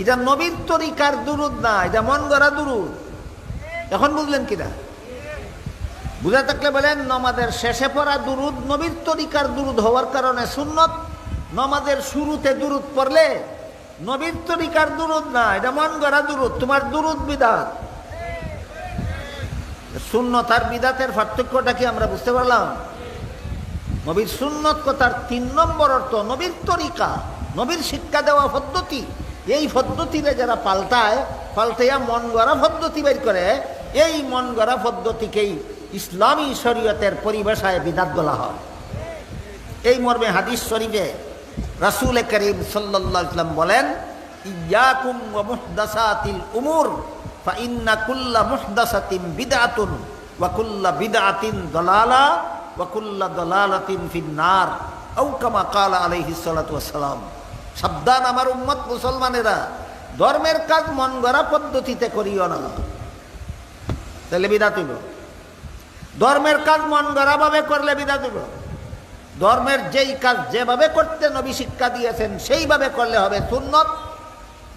এটা নবীর তরিকার দুরূদ না, এটা মন গড়া দুরূদ। এখন বুঝলেন কিনা? বুঝা থাকলে বলেন, নামাজের শেষে পড়া দুরূদ নবীর তরিকার দুরূদ হওয়ার কারণে সুন্নত। নামাজের শুরুতে দুরূদ পড়লে নবীর তরিকার দুরূদ না, এটা মন গড়া দুরূদ, তোমার দুরূদ বিদাত। সুন্নত আর বিদাতের পার্থক্যটা কি আমরা বুঝতে পারলাম? নবীর সুন্নত কথার 3 নম্বর অর্থ নবীর তরিকা, নবীর শিক্ষা দেওয়া পদ্ধতি। এই পদ্ধতিতে যারা পাল্টাইয়া মন গড়া পদ্ধতি বের করে, এই মন গড়া পদ্ধতিকেই ইসলামী শরীয়তের পরিভাষায় বিদাত বলা হয়। এই মর্মে হাদিস শরীফে রাসূল করিম সাল্লাল্লাহু আলাইহি ওয়াসাল্লাম বলেন, ইয়্যাকুম ওয়া মুহদাসাতিল উমুর ফাইন্না কুল্লা মুহদাসাতিন বিদআতুন ওয়া কুল্লা বিদআতিন দালালা ওয়া কুল্লা দালালাতিন ফিন্নার আও কামা ক্বালা আলাইহিস সালাতু ওয়াস সালাম। সাবধান আমার উম্মত মুসলমানেরা, ধর্মের কাজ মন গড়া পদ্ধতিতে করিও না, তাহলে বিদআত হইব। ধর্মের কাজ মন গড়া ভাবে করলে বিদআত হইব। ধর্মের যেই কাজ যেভাবে করতে নবী শিক্ষা দিয়েছেন সেইভাবে করলে হবে সুন্নত।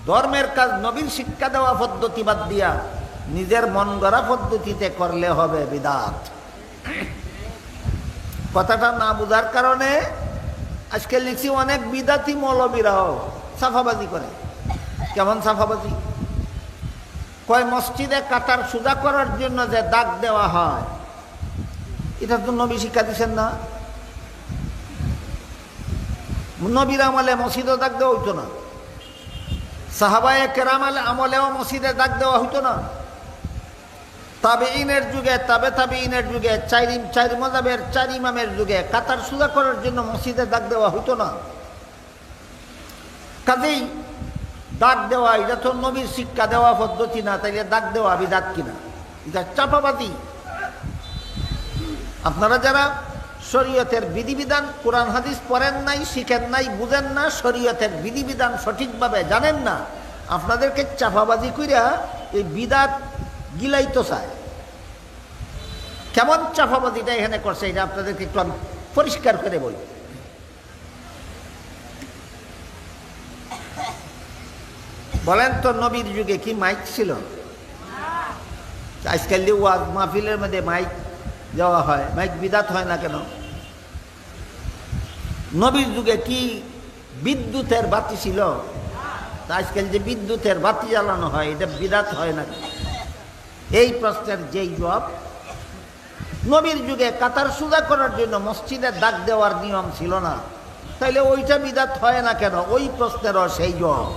ধর্মের কাজ নবীর শিক্ষা দেওয়া পদ্ধতি বাদ দিয়া নিজের মন গড়া পদ্ধতিতে করলে হবে বিদআত। কথাটা না বুঝার কারণে আজকে লিখছি অনেক বিদাতি মৌলবীরাও সাফাবাজি করে। কেমন সাফাবাজি? কয় মসজিদে কাতার সুজা করার জন্য যে দাগ দেওয়া হয় এটা তো নবী শিক্ষা দিচ্ছেন না। নবীর আমলে মসজিদে দাগ দেওয়া হইতো না, সাহাবায়ে কেরাম আমলেও মসজিদে দাগ দেওয়া হইতো না, তাবেঈনের যুগে তাবেঈনের যুগে চার মাযহাবের চার ইমামের যুগে কাতার সুজা করার জন্য মসজিদে দাগ দেওয়া হইতো না। কাজেই দাগ দেওয়া এটা তো নবীর শিক্ষা দেওয়া পদ্ধতি না, তাইলে দাগ দেওয়া বিদআত কিনা? এটা চাপাবাদী। আপনারা যারা শরীয়তের বিধিবিধান কোরআন হাদিস পড়েন নাই, শিখেন নাই, বুঝেন না, শরীয়তের বিধিবিধান সঠিকভাবে জানেন না, আপনাদেরকে চাপাবাজি কইরা এই বিদআত গিলাইতো চায়। কেমন চাপাবাজিটা এখানে করছে এটা আপনাদেরকে একটু আমি পরিষ্কার করে বলি। বলেন তো নবীর যুগে কি মাইক ছিল? আজকাল যে ওয়াজ মাহফিলের মধ্যে মাইক দেওয়া হয়, মাইক বিদআত হয় না কেন? নবীর যুগে কি বিদ্যুতের বাতি ছিল? আজকাল যে বিদ্যুতের বাতি জ্বালানো হয় এটা বিদআত হয় না? এই প্রশ্নের যেই জবাব, নবীর যুগে কাতার সুজা করার জন্য মসজিদে দাগ দেওয়ার নিয়ম ছিল না, তাইলে ওইটা বিদআত হয় না কেন? ওই প্রশ্নেরও সেই জবাব।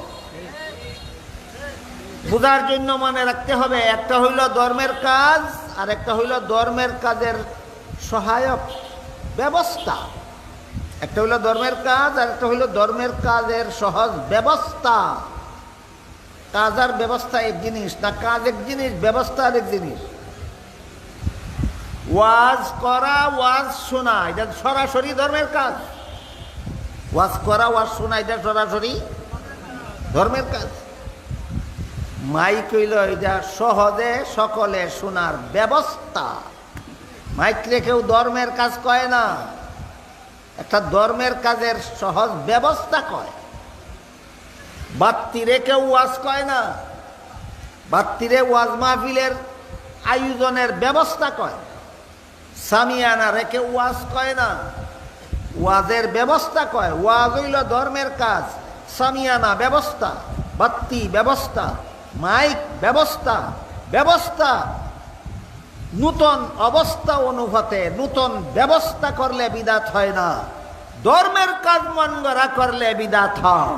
বুঝার জন্য মনে রাখতে হবে, একটা হইল ধর্মের কাজ আর একটা হইল ধর্মের কাজের সহায়ক ব্যবস্থা। একটা হইল ধর্মের কাজ আর একটা হইল ধর্মের কাজের সহজ ব্যবস্থা। কাজ আর ব্যবস্থা এক জিনিস না, কাজ এক জিনিস, ব্যবস্থা আর এক জিনিস। ওয়াজ করা, ওয়াজ শোনা এটা সরাসরি ধর্মের কাজ। ওয়াজ করা, ওয়াজ শোনা এটা সরাসরি ধর্মের কাজ। মাইক হইল এটা সহজে সকলে শোনার ব্যবস্থা। মাইক রেখেও ধর্মের কাজ কয় না, একটা ধর্মের কাজের সহজ ব্যবস্থা কয়। বাত্তি রেখেও ওয়াজ কয় না, বাত্তিরে ওয়াজ মাহফিলের আয়োজনের ব্যবস্থা কয়। সামিয়ানা রেখে ওয়াজ কয় না, ওয়াজের ব্যবস্থা কয়। ওয়াজ হইল ধর্মের কাজ, সামিয়ানা ব্যবস্থা, বাত্তি ব্যবস্থা, মাইক ব্যবস্থা। ব্যবস্থা নূতন অবস্থা অনুভূতে নূতন ব্যবস্থা করলে বিদআত হয় না, ধর্মের কাজ মন গড়া করলে বিদআত হয়।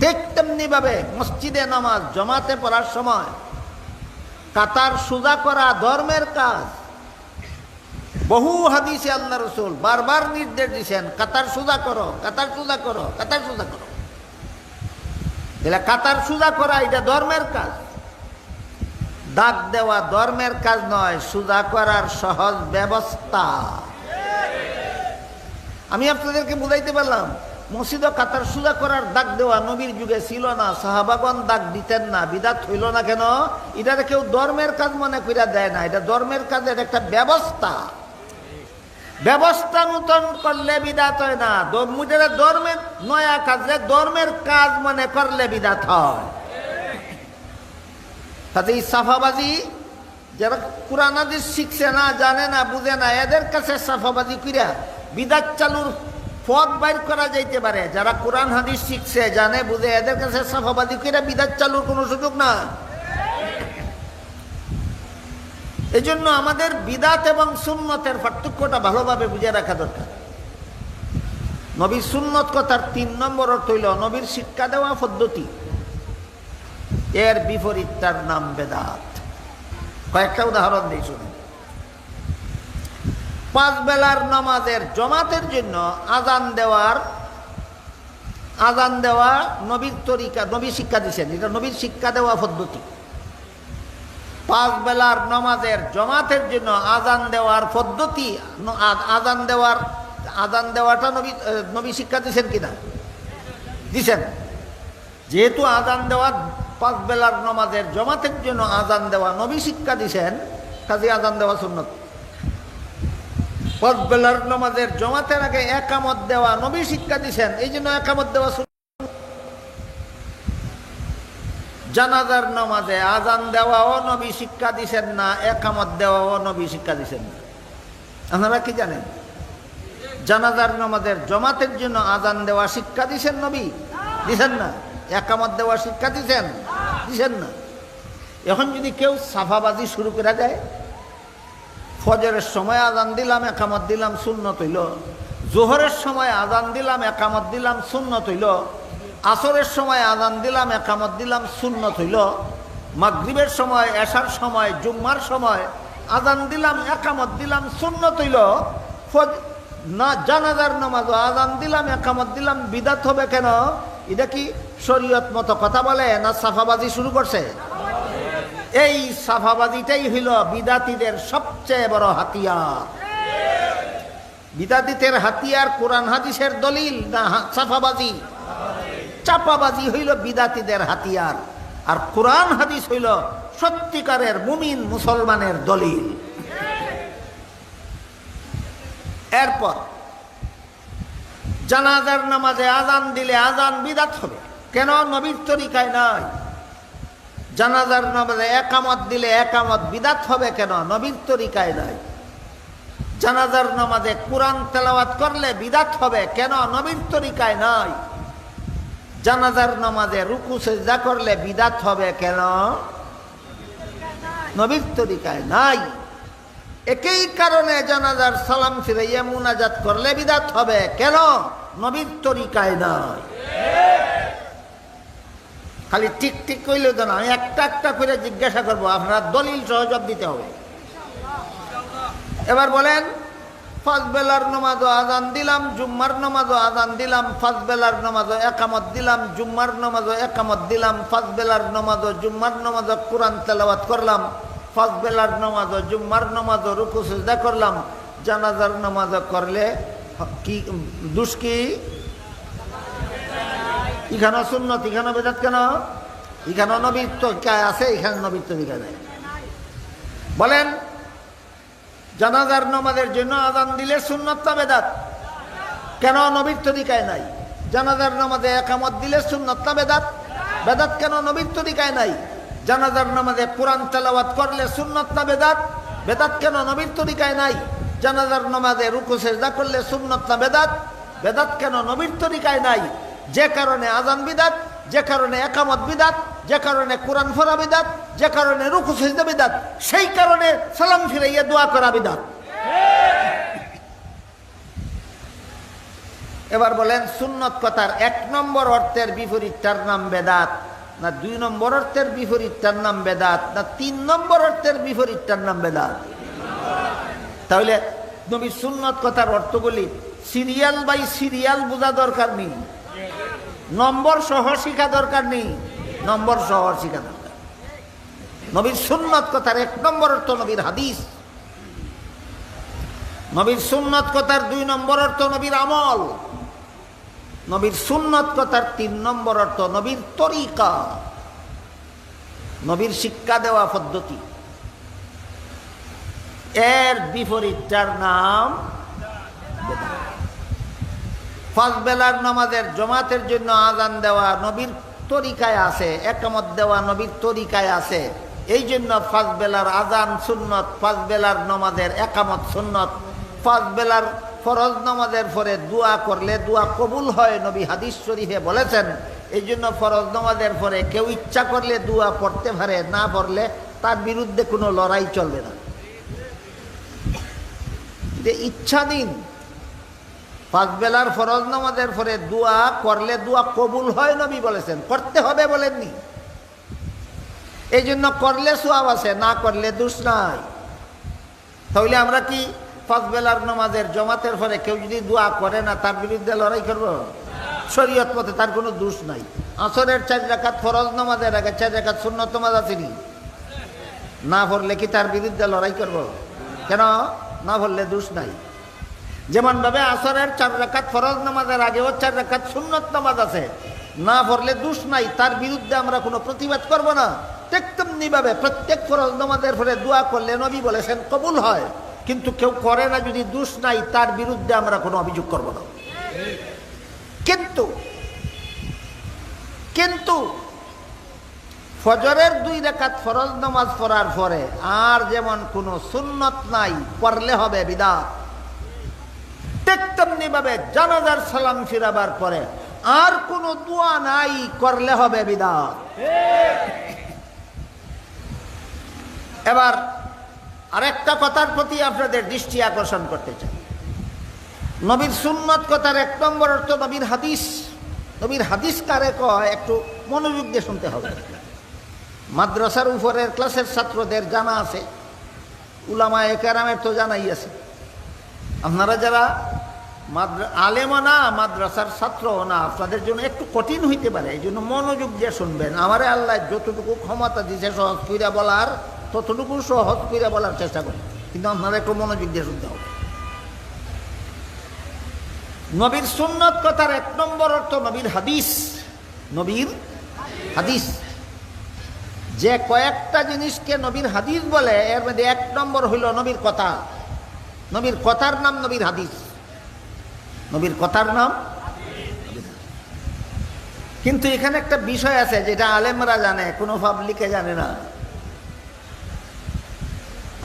ঠিক তেমনি ভাবে মসজিদে নামাজ জমাতে পড়ার সময় কাতার সুজা করা ধর্মের কাজ। বহু হাদিসে আল্লাহ রাসূল বারবার নির্দেশ দিয়েছেন, কাতার সুজা করো, কাতার সুজা করো, কাতার সুজা করো। কাতার সুজা করা এটা ধর্মের কাজ। দাগ দেওয়া ধর্মের কাজ নয়, সুজা করার সহজ ব্যবস্থা। আমি আপনাদেরকে বুঝাইতে পারলাম, মসজিদে কাতার সুজা করার দাগ দেওয়া নবীর যুগে ছিল না, সাহাবাগণ দাগ দিতেন না, বিদআত হইল না কেন? এটা কেউ ধর্মের কাজ মনে কইরা দেয় না, এটা ধর্মের কাজের একটা ব্যবস্থা। ব্যবস্থা নূতন করলে বিদআত হয় না, ধর্মের নয়া কাজে ধর্মের কাজ মনে করলে বিদআত হয়। তাতে এই সাফাবাজি যারা কুরআন হাদিস শিখছে না, জানে না, বুঝে না, এদের কাছে সাফাবাজি কইরা বিদআত চালুর পথ বাইর করা যাইতে পারে। যারা কোরআন হাদিস শিখছে, জানে, বুঝে, এদের কাছে সাফাবাজি কইরা বিদআত চালুর কোনো সুযোগ না। এই জন্য আমাদের বিদআত এবং সুন্নতের পার্থক্যটা ভালোভাবে বুঝে রাখা দরকার। নবীর সুন্নত কথার 3 নম্বর অর্থ হইল নবীর শিক্ষা দেওয়া পদ্ধতি, এর বিপরীত তার নাম বেদাত। কয়েকটা উদাহরণ দিই শুনুন। 5 বেলার নামাজের জমাতের জন্য আজান দেওয়া নবীর তরিকা, নবী শিক্ষা দিয়েছেন, এটা নবীর শিক্ষা দেওয়া পদ্ধতি। 5 বেলার নামাজের জমাতের জন্য আজান দেওয়ার পদ্ধতি, আজান দেওয়াটা নবী শিক্ষা দিয়েছেন কিনা? দিছেন। যেহেতু আজান দেওয়া 5 বেলার নামাজের জমাতের জন্য আজান দেওয়া নবী শিক্ষা দিয়েছেন, কাজে আজান দেওয়া সুন্নত। 5 বেলার নামাজের জমাতের আগে একামত দেওয়া নবী শিক্ষা দিয়েছেন, এই জন্য একামত দেওয়া সুন্নত। জানাজার নামাজে আজান দেওয়াও নবী শিক্ষা দিয়েছেন না, একামত দেওয়াও নবী শিক্ষা দিয়েছেন না। আপনারা কি জানেন? জানাজার নামাজের জমাতের জন্য আজান দেওয়া শিক্ষা দিয়েছেন নবী? দিছেন না। একামত দেওয়া শিক্ষা দিয়েছেন? দিছেন না। এখন যদি কেউ সাফাবাজি শুরু করে দেয়, ফজরের সময় আজান দিলাম একামত দিলাম সুন্নত হইল, জোহরের সময় আজান দিলাম একামত দিলাম সুন্নত হইল, আসরের সময় আজান দিলাম একামত দিলাম সুন্নত হইল, মাগরিবের সময়, এশার সময়, জুম্মার সময় আজান দিলাম একামত দিলাম সুন্নত হইল, না জানাজার নামাজও আজান দিলাম একামত দিলাম বিদাত হবে কেন? এটা কি শরীয়ত মতো কথা বলে না সাফাবাজি শুরু করছে? এই সাফাবাজিটাই হইল বিদাতীদের সবচেয়ে বড় হাতিয়ার। বিদাতীদের হাতিয়ার কোরআন হাদিসের দলিল না সাফাবাজি? চাপাবাজি হইল বিদাতীদের হাতিয়ার, আর কোরআন হাদিস হইল সত্যিকারের মুমিন মুসলমানের দলিল। এরপর জানাজার নামাজে আজান দিলে আজান বিদাত হবে কেন? নবীর তরিকায় নয়। জানাজার নামাজে একামত দিলে একামত বিদাত হবে কেন? নবীর তরিকায় নয়। জানাজার নামাজে কোরআন তেলাওয়াত করলে বিদাত হবে কেন? নবীর তরিকায় নয়। জানাজার নামাজে রুকু সিজদা করলে বিদাত হবে কেন? নবীর তরিকায় নাই। একই কারণে জানাজার সালাম ফিরাইয়া মুনাজাত করলে বিদাত হবে কেন? নবীর তরিকায় নয়। খালি ঠিক ঠিক কইলে তো না, আমি একটা একটা করে জিজ্ঞাসা করবো, আপনার দলিল সহ জবাব দিতে হবে। এবার বলেন, 5 বেলার নামাজও আজান দিলাম, জুম্মার নামাজও আজান দিলাম, 5 বেলার নামাজও একামত দিলাম, জুম্মার নামাজও একামত দিলাম, 5 বেলার নামাজও জুম্মার নামাজও কোরআন তেলাওয়াত করলাম, 5 বেলার নামাজও জুম্মার নামাজও রুকু সিজদা করলাম। জানাজার নামাজও করলে কি দোষ? কি এখানে সুন্নত, এখানে বেদাত কেন? এখানে নবীর তরিকায় আছে, এখানে নবীর তরিকায় নাই। বলেন, জানাজার নামাজের জন্য আজান দিলে সুন্নত না বেদাত? কেন? নবীর তরিকায় নাই। জানাজার নামাজে একামত দিলে সুন্নত না বেদাত? বেদাত কেন? নবীর তরিকায় নাই। জানাজার নামাজে কোরআন তেলাওয়াত করলে সুন্নত না বেদাত? বেদাত কেন? নবীর তরিকায় নাই। জানাজার নামাজে রুকু সিজদা করলে সুন্নত না বেদাত? বেদাত কেন? নবীর তরিকায় নাই। যে কারণে আজান বিদাত, যে কারণে একামত বিদাত, যে কারণে কোরআন পড়া বিদাত, যে কারণে রুকু সিজদা বিদাত, সেই কারণে সালাম ফিরাইয়া দোয়া করা বিদাত। এবার বলেন, সুন্নত কথার 1 নম্বর অর্থের বিপরীতটার নাম বেদাত, না 2 নম্বর অর্থের বিপরীতটার নাম বেদাত, না 3 নম্বর অর্থের বিপরীতটার নাম বেদাত? তাহলে নবীর সুন্নত কথার অর্থগুলি সিরিয়াল বাই সিরিয়াল বোঝা দরকার নেই, নম্বর সহ শিখা দরকার নেই, নম্বর সহ শিখা দরকার। নবীর সুন্নত কথার 1 নম্বর অর্থ নবীর হাদিস, নবীর সুন্নত কথার 2 নম্বর অর্থ নবীর আমল, নবীর সুন্নত কথার 3 নম্বর অর্থ নবীর তরিকা, নবীর শিক্ষা দেওয়া পদ্ধতি। এর বিপরীতটার নাম বেদাত। 5 বেলার নামাজের জমাতের জন্য আজান দেওয়া নবীর তরিকায় আছে, একামত দেওয়া নবীর তরিকায় আছে, এই জন্য 5 বেলার আজান সুন্নত, 5 বেলার নামাজের একামত সুন্নত। 5 বেলার ফরজ নামাজের পরে দোয়া করলে দোয়া কবুল হয়, নবী হাদিস শরীফে বলেছেন। এই জন্য ফরজ নামাজের পরে কেউ ইচ্ছা করলে দোয়া পড়তে পারে, না পড়লে তার বিরুদ্ধে কোনো লড়াই চলবে না। ইচ্ছা দিন, 5 বেলার ফরজ নামাজের পরে দোয়া করলে দোয়া কবুল হয়, নবী বলেছেন, করতে হবে বলেননি। এই জন্য করলে সওয়াব আছে, না করলে দোষ নাই। তাহলে আমরা কি 5 বেলার নামাজের জমাতের পরে কেউ যদি দোয়া করে না, তার বিরুদ্ধে লড়াই করব? শরীয়ত মতে তার কোনো দোষ নাই। আসরের 4 রাকাত ফরজ নামাজের আগে 4 রাকাত সুন্নত নামাজ আসেনি, না পড়লে কি তার বিরুদ্ধে লড়াই করব? কেন? না পড়লে দোষ নাই। যেমনভাবে আসরের 4 রাকাত ফরজ নামাজের আগেও 4 রাকাত সুন্নত নামাজ আছে, না পড়লে দোষ নাই, তার বিরুদ্ধে আমরা কোনো প্রতিবাদ করব না। ঠিক তেমনিভাবে প্রত্যেক ফরজ নামাজের পরে দোয়া করলে নবী বলেছেন কবুল হয়, কিন্তু কেউ করে না যদি দোষ নাই, তার বিরুদ্ধে আমরা কোনো অভিযোগ করব না। কিন্তু ফজরের 2 রাকাত ফরজ নামাজ পড়ার পরে আর যেমন কোনো সুন্নত নাই, পড়লে হবে বিদআত। ঠিক তেমনিভাবে জানাজার সালাম ফিরাবার পরে আর কোনো দোয়া নাই, করলে হবে বিদআত। এবার আরেকটা কথার প্রতি আপনাদের দৃষ্টি আকর্ষণ করতে চাই। নবীর সুন্নত কথার 1 নম্বর অর্থ নবীর হাদিস। নবীর হাদিস কারে কয় একটু মনোযোগ দিয়ে শুনতে হবে। মাদ্রাসার উপরের ক্লাসের ছাত্রদের জানা আছে, উলামায়ে কেরামের তো জানাই আছে। আপনারা যারা আলেমও না, মাদ্রাসার ছাত্রও না, আপনাদের জন্য একটু কঠিন হইতে পারে, এই জন্য মনোযোগ দিয়ে শুনবেন। আমারে আল্লাহ যতটুকু ক্ষমতা দিয়েছে সহজ কইরা বলার, ততটুকু সহজ কইরা বলার চেষ্টা করি, কিন্তু আপনারা একটু মনোযোগ দিয়ে শুনতে হবে। নবীর সুন্নত কথার 1 নম্বর অর্থ নবীর হাদিস। নবীর হাদিস, যে কয়েকটা জিনিসকে নবীর হাদিস বলে এর মধ্যে 1 নম্বর হইল নবীর কথা। নবীর কথার নাম নবীর হাদিস। নবীর কথার নাম। কিন্তু এখানে একটা বিষয় আছে যেটা আলেমরা জানে, কোনো পাবলিকে জানে না।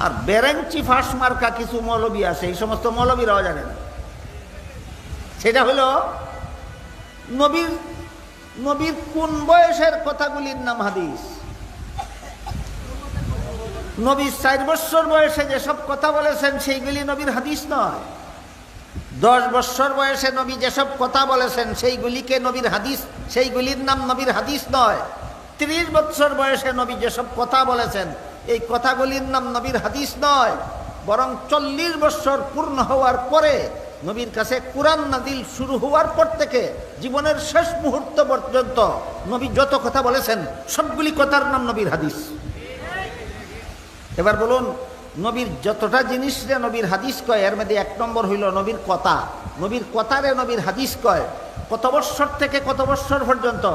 আর বেরেঞ্চি ফাঁস মার্কা কিছু মৌলবী আছে, এই সমস্ত মৌলবীরাও জানে না। সেটা হলো নবীর কোন বয়সের কথাগুলির নাম হাদিস। নবী 4 বছর বয়সে যেসব কথা বলেছেন সেইগুলি নবীর হাদিস নয়। 10 বছর বয়সে নবী যেসব কথা বলেছেন সেইগুলিকে নবীর হাদিস, সেইগুলির নাম নবীর হাদিস নয়। 30 বছর বয়সে নবী যেসব কথা বলেছেন এই কথাগুলির নাম নবীর হাদিস নয়, বরং 40 বছর পূর্ণ হওয়ার পরে নবীর কাছে কুরআন নাজিল শুরু হওয়ার পর থেকে জীবনের শেষ মুহূর্ত পর্যন্ত নবী যত কথা বলেছেন সবগুলি কথার নাম নবীর হাদিস। এবার বলুন, নবীর যতটা জিনিস রে নবীর হাদিস কয় এর মধ্যে 1 নম্বর হইল নবীর কথা। নবীর কথারে নবীর হাদিস কয়। কত বৎসর থেকে কত বৎসর পর্যন্ত?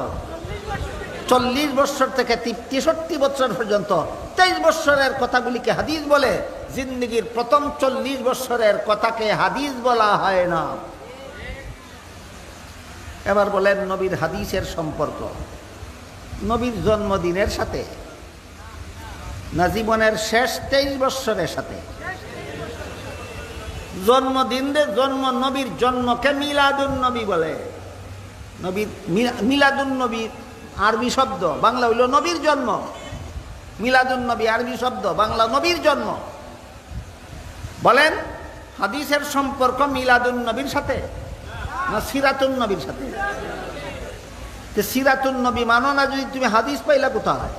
40 বৎসর থেকে 63 বৎসর পর্যন্ত 23 বৎসরের কথাগুলিকে হাদিস বলে। জিন্দগির প্রথম 40 বৎসরের কথাকে হাদিস বলা হয় না। এবার বলেন নবীর হাদিসের সম্পর্ক নবীর জন্মদিনের সাথে না জীবনের শেষ 23 বৎসরের সাথে? জন্মদিন রে জন্ম, নবীর জন্মকে মিলাদুন নবী বলে। নবীর মিলাদুন নবী আরবি শব্দ, বাংলা হইল নবীর জন্ম। মিলাদুন নবী আরবি শব্দ, বাংলা নবীর জন্ম। বলেন হাদিসের সম্পর্ক মিলাদুন নবীর সাথে না সিরাতুন নবীর সাথে? সিরাতুন নবী মানো না যদি তুমি হাদিস পাইলা কোথায়?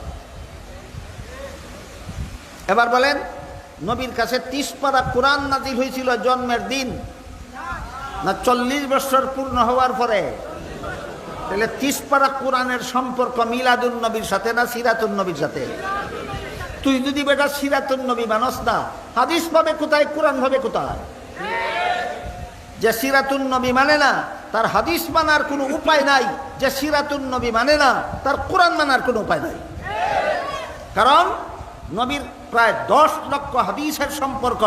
এবার বলেন নবীর কাছে 30 পারা কোরআন নাজিল হয়েছিল জন্মের দিন না 40 বছর পূর্ণ হওয়ার পরে? তাহলে 30 পারা কোরআনের সম্পর্ক মিলাদুন নবীর সাথে না সিরাতুন নবীর সাথে? তুই যদি বেটা সিরাতুন নবী মানস না, হাদিস পাবে কোথায়, কোরআন পাবে কোথায়? যে সিরাতুন নবী মানে না তার হাদিস মানার কোনো উপায় নাই, যে সিরাতুন নবী মানে না তার কোরআন মানার কোনো উপায় নাই। কারণ নবীর প্রায় 10 লক্ষ হাদিসের সম্পর্ক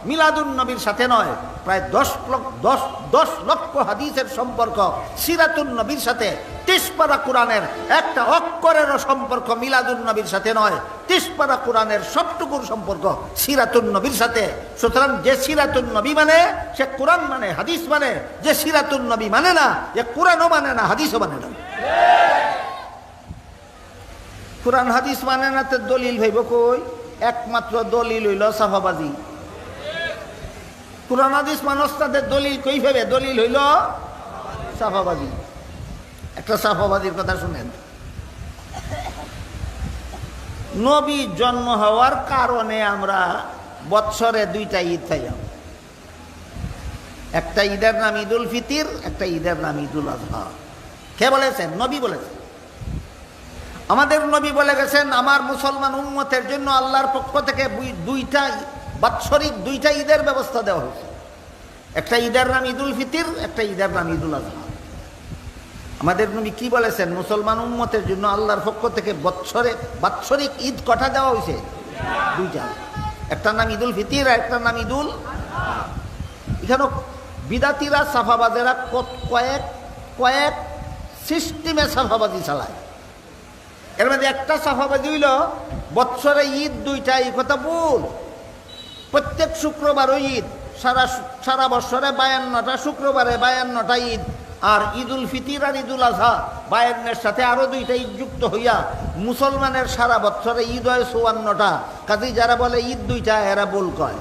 মিলাদুন নবীর সাথে নয়, প্রায় 10 লক্ষ হাদিসের সম্পর্ক সিরাতুন নবীর সাথে। 30 পারা কোরআনের একটা অক্ষরেরও সম্পর্ক মিলাদুন নবীর সাথে নয়। 30 পারা কোরআনের সবটুকুর সম্পর্ক সিরাতুন নবীর সাথে। সুতরাং যে সিরাতুন নবী মানে সে কোরআন মানে, হাদিস মানে। যে সিরাতুন নবী মানে না, যে কোরআনও মানে না, হাদিসও মানে না। কোরআন হাদিস মানে না তো দলিল হইব কই? একমাত্র দলিল হইল সাফাবাজি। কোরআন হাদিস মানুষ তাদের দলিল কই ভেবে? দলিল হইল সাফাবাজি। একটা সাফাবাজির কথা শুনেন। নবী জন্ম হওয়ার কারণে আমরা বৎসরে 2টা ঈদ পাইলাম। একটা ঈদের নাম ঈদুল ফিতির, একটা ঈদের নাম ঈদুল আজহা। কে বলেছেন? নবী বলেছেন। আমাদের নবী বলে গেছেন, আমার মুসলমান উম্মতের জন্য আল্লাহর পক্ষ থেকে বাৎসরিক দুইটা ঈদের ব্যবস্থা দেওয়া হয়েছে। একটা ঈদের নাম ঈদুল ফিতর, একটা ঈদের নাম ঈদুল আজহা। আমাদের নবী কি বলেছেন? মুসলমান উম্মতের জন্য আল্লাহর পক্ষ থেকে বাৎসরিক ঈদ কটা দেওয়া হয়েছে? দুইটা। একটার নাম ঈদুল ফিতর আর একটার নাম ঈদুল। এখানে বিদাতিরা, সাফাবাজেরা কয়েক সিস্টেমে সাফাবাজি চালায়। এর মধ্যে একটা সাফাবাজি হইল বৎসরে ঈদ দুইটা, এই কথা ভুল। প্রত্যেক শুক্রবারও ঈদ, সারা বৎসরে 52টা শুক্রবারে 52টা ঈদ। আর ঈদুল ফিতর আর ঈদুল আজহা 52-এর সাথে আরো দুইটা ঈদ যুক্ত হইয়া মুসলমানের সারা বৎসরে ঈদ হয় 54টা। কাজেই যারা বলে ঈদ দুইটা, এরা ভুল কয়।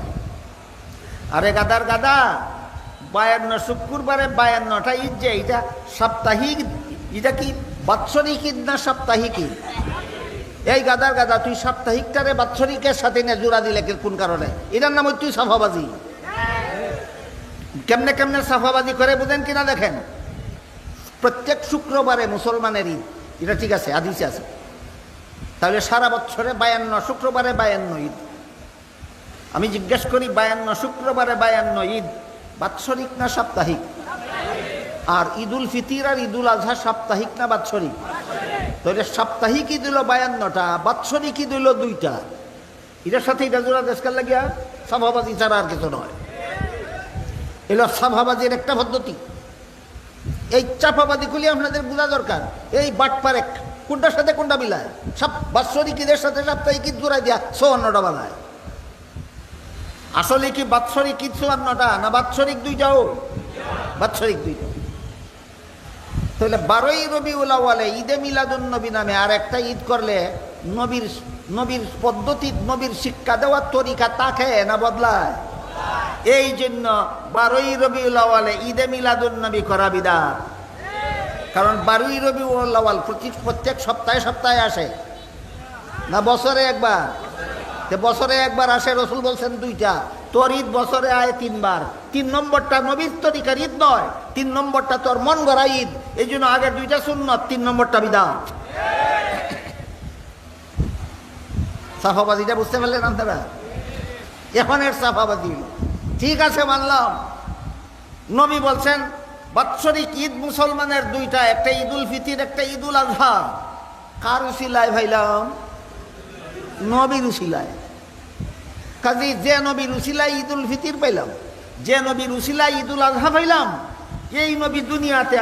আরে গাদার গাদা, 52 শুক্রবারে 52টা ঈদ যে এটা সাপ্তাহিক, এটা কি বাৎসরিক ঈদ না সাপ্তাহিক ঈদ? এই গাদার গাদা, তুই সাপ্তাহিকটারে বাৎসরিকের সাথে নিয়ে জোড়া দিলে কোন কারণে? এটার নাম তুই সাফাবাজি। কেমনে কেমনে সাফাবাজি করে বুঝেন কিনা দেখেন। প্রত্যেক শুক্রবারে মুসলমানের ঈদ, এটা ঠিক আছে, হাদিসে আছে। তাহলে সারা বছরে 52 শুক্রবারে 52 ঈদ। আমি জিজ্ঞেস করি, 52 শুক্রবারে 52 ঈদ বাৎসরিক না সাপ্তাহিক? আর ঈদুল ফিতর আর ঈদুল আজহা সাপ্তাহিক না বাৎসরিক? তাহলে সাপ্তাহিক ঈদ হলো 52টা, বাৎসরিক ঈদ হলো 2টা। এটার সাথে এটা জোড়া দেশকার লাগিয়া সাফাবাজি ছাড়া আর কিছু নয়। এলো সাফাবাজির একটা পদ্ধতি। এই চাপাবাদিগুলি আপনাদের বোঝা দরকার। এই বাটপারে কোনটার সাথে কোনটা মিলায়? সব বাৎসরিক ঈদের সাথে সাপ্তাহিক ঈদ জোড়াই দিয়া 54টা বানায়। আসলে কি বাৎসরিক ঈদ 54টা না বাৎসরিক দুইটাও? বাৎসরিক দুইটা। তাহলে 12ই রবিউল আউয়ালে ঈদে মিলাদুন নবী নামে আর একটা ঈদ করলে নবীর পদ্ধতি, নবীর শিক্ষা দেওয়ার তরিকা তাকে না বদলায়? এই জন্য 12ই রবিউল আউয়ালে ঈদে মিলাদুন নবী করা বিদআত। কারণ 12ই রবিউল আউয়াল প্রত্যেক সপ্তাহে আসে না বছরে একবার? বছরে একবার আসে, রসুল বলছেন 2টা। তোর ঈদ বছরে আয় 3বার। 3 নম্বরটা নবীর তরিকার ঈদ নয়, 3 নম্বরটা তোর মন গড়া ঈদ। এই জন্য আগে 2টা সুন্নত, 3 নম্বরটা বিদআত। সাফাবাজিটা বুঝতে পারলেন আপনারা? এখন এর সাফাবাজি ঠিক আছে, মানলাম। নবী বলছেন বাৎসরিক ঈদ মুসলমানের 2টা, একটা ঈদুল ফিতর, একটা ঈদুল আজহা। কার উসিলায় ভাইলাম? নবীর উসিলায়। কাজে যে নবীর উসিলায় ঈদুল ফিতর পাইলাম, যে নবীর উসিলায় ঈদুল আজহা পাইলাম, এই নবী দুনিয়াতে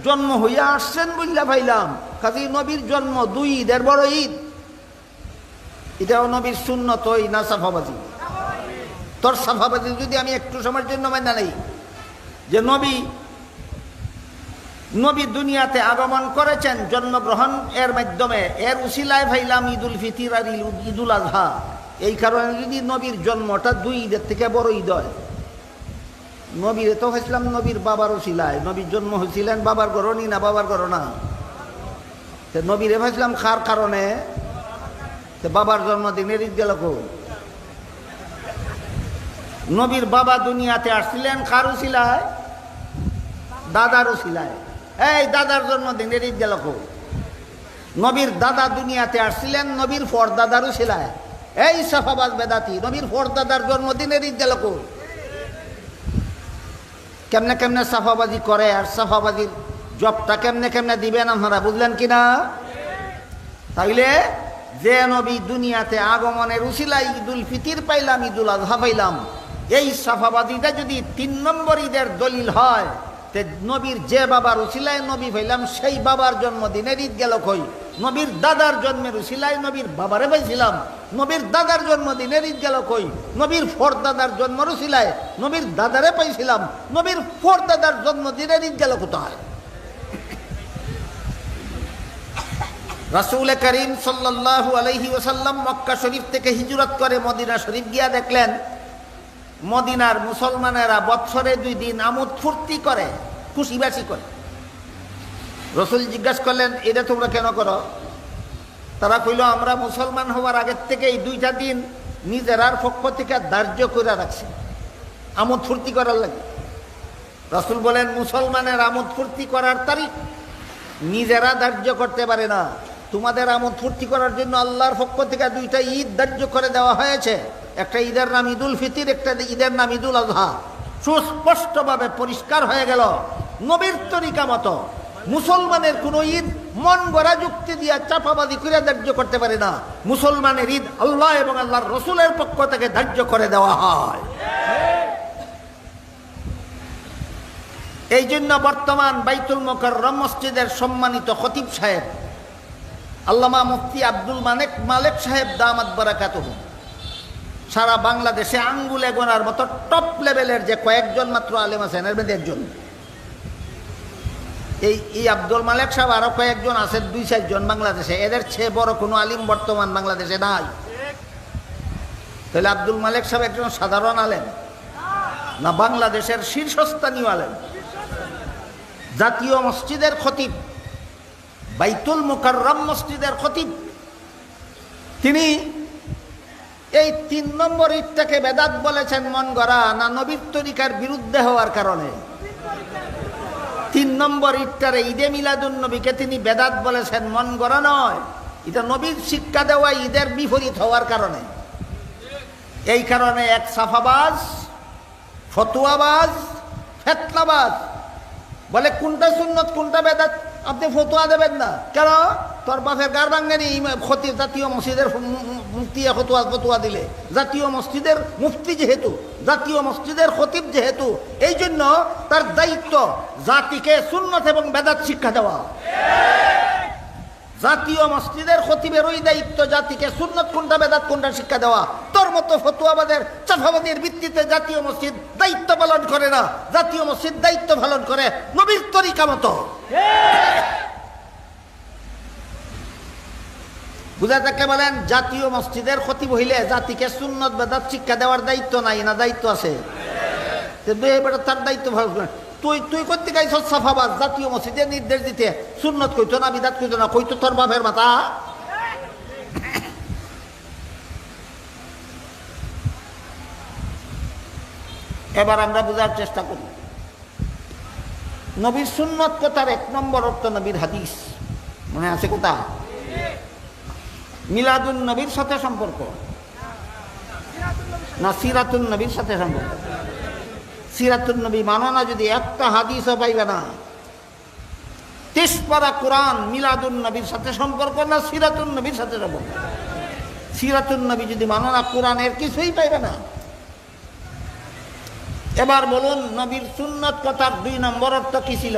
জন্ম হইয়া আসছেন বললা পাইলাম। কাজে নবীর জন্ম 2 ঈদের বড় ঈদ। এটাও নবীর সুন্নত না সাফাবাজি? তোর সাফাবাজি যদি আমি একটু সময়ের জন্য মানা নেই যে নবী দুনিয়াতে আগমন করেছেন জন্মগ্রহণ এর মাধ্যমে, এর উসিলায় ভাইলাম ঈদুল ফিতর আর ঈদুল আজহা। এই কারণে যদি নবীর জন্মটা 2 ঈদের থেকে বড় ঈদ হয়, নবীর তো হয়েছিলাম নবীর বাবার উসিলায়। নবীর জন্ম হয়েছিলেন বাবার গরণই না বাবার গরণা? নবীরে ভাবছিলাম খার কারণে বাবার জন্মদিনের ঈদ গেল। নবীর বাবা দুনিয়াতে আসছিলেন কার উসিলায়? দাদার উসিলায়। এই দাদার জন্মদিনের ঈদ গেল। নবীর দাদা দুনিয়াতে আসছিলেন নবীর পরদাদার উসিলায়। এই সাফাবাজ বেদাতি, নবীর পরদাদার জন্মদিনের ঈদ গেল। কেমনে কেমনে সাফাবাজি করে, আর সাফাবাজির জবটা কেমনে কেমনে দিবেন আপনারা বুঝলেন কিনা? তাইলে যে নবী দুনিয়াতে আগমনের উসিলায় ঈদুল ফিতর পাইলাম, ঈদুল আজহা পাইলাম, এই সাফাবাদিটা যদি 3 নম্বর ঈদের দলিল হয়, তে নবীর যে বাবার উসিলায় নবী পাইলাম সেই বাবার জন্মদিনের ঈদ গেল কই? নবীর দাদার জন্মের উসিলায় নবীর বাবারে পাইছিলাম, নবীর দাদার জন্মদিনের ঈদ গেল কই? নবীর পরদাদার জন্মের উসিলায় নবীর দাদারে পাইছিলাম, নবীর পরদাদার জন্মদিনের ঈদ গেল কোথায়? রাসূল করিম সাল্লাল্লাহু আলাইহি ওয়াসাল্লাম মক্কা শরীফ থেকে হিজরত করে মদিনা শরীফ গিয়া দেখলেন মদিনার মুসলমানেরা বছরে 2 দিন আমোদ ফুর্তি করে, খুশিবাসি করে। রসুল জিজ্ঞাসা করলেন, এটা তোমরা কেন করো? তারা কইল, আমরা মুসলমান হওয়ার আগের থেকে এই 2টা দিন নিজেরার পক্ষ থেকে ধার্য করে রাখছি আমোদ ফুর্তি করার লাগে। রসুল বলেন, মুসলমানের আমোদ ফুর্তি করার তারিখ নিজেরা ধার্য করতে পারে না। তোমাদের আমোদ ফুর্তি করার জন্য আল্লাহর পক্ষ থেকে দুইটা ঈদ ধার্য করে দেওয়া হয়েছে। একটা ঈদের নাম ঈদুল ফিতর, একটা ঈদের নাম ঈদুল আজহা। সুস্পষ্টভাবে পরিষ্কার হয়ে গেল, নবীর তরিকা মতো মুসলমানের কোন ঈদ মন গড়া যুক্তি দিয়া চাপাবাদি করে ধার্য করতে পারে না। মুসলমানের ঈদ আল্লাহ এবং আল্লাহর রসুলের পক্ষ থেকে ধার্য করে দেওয়া হয়। এই জন্য বর্তমান বাইতুল মুকাররম মসজিদের সম্মানিত খতিব সাহেব আল্লামা মুফতি আব্দুল মালেক সাহেব দামাত বারাকাতুহু সারা বাংলাদেশে আঙ্গুলে গোনার মতো টপ লেভেলের যে কয়েকজন মাত্র আলেম আছেন, এর মধ্যে একজন। এই আব্দুল মালেক সাহেব আরো কয়েকজন আছেন, 2-4 জন বাংলাদেশে। এদের চেয়ে বড় কোনো আলিম বর্তমান বাংলাদেশে নাই। তাহলে আব্দুল মালেক সাহেব একজন সাধারণ আলেম না, বাংলাদেশের শীর্ষস্থানীয় আলেম, জাতীয় মসজিদের খতিব, বাইতুল মুকাররম মসজিদের খতিব। তিনি এই 3 নম্বর ঈদটাকে বেদাত বলেছেন মন গড়া, না নবীর তরিকার বিরুদ্ধে হওয়ার কারণে? 3 নম্বর ঈদটারে ঈদে মিলাদুন নবীকে তিনি বেদাত বলেছেন, মন গড়া নয়। এটা নবীর শিক্ষা দেওয়া ঈদের বিপরীত হওয়ার কারণে। এই কারণে এক সাফাবাজ, ফতুয়াবাজ, ফেতনাবাজ বলে কোনটা সুন্নত কোনটা বেদাত আপনি ফতুয়া দেবেন না কেন? তোর বাপের গার ভাঙ্গেনি খতিব জাতীয় মসজিদের মুফতি ফতুয়া দিলে, জাতীয় মসজিদের মুফতি যেহেতু, জাতীয় মসজিদের খতিব যেহেতু, এই জন্য তার দায়িত্ব জাতিকে সুন্নত এবং বেদাত শিক্ষা দেওয়া। জাতীয় মসজিদের খতিবের ওই দায়িত্ব জাতিকে সুন্নত কোনটা বেদাত কোনটা শিক্ষা দেওয়া। তোর মতো ফতুয়াবাদের চাফাবাদের ভিত্তিতে জাতীয় মসজিদ দায়িত্ব পালন করে না। জাতীয় মসজিদ দায়িত্ব পালন করে নবীর তরিকা মতো। বুঝা তাকে বলেন জাতীয় মসজিদের খতিব হইলে জাতিকে সুন্নত বেদাত শিক্ষা দেওয়ার দায়িত্ব নাই না? দায়িত্ব আছে। তার দায়িত্ব ভালো। তুই করতে গাইছ সাফাবাজ, জাতীয় মসজিদে নির্দেশ দিতে সুন্নত কইতো না বিদাত কইতো না, কইতো তোর বাপের মাথা। এবার আমরা বোঝার চেষ্টা করি নবীর সুন্নত কথার 1 নম্বর অর্থ নবীর হাদিস। মনে আছে কথা? মিলাদুন নবীর সাথে সম্পর্ক না সিরাতুন নবীর সাথে সম্পর্ক? সিরাতুন নবী মানো না যদি একটা হাদিসও পাইবে না। 30 পারা কোরআন মিলাদুন নবীর সাথে সম্পর্ক না সিরাতুন নবীর সাথে সম্পর্ক? সিরাতুন নবী যদি মানো না কোরআনের কিছুই পাইবে না। এবার বলুন নবীর সুন্নত কথার 2 নম্বর অর্থ কি ছিল?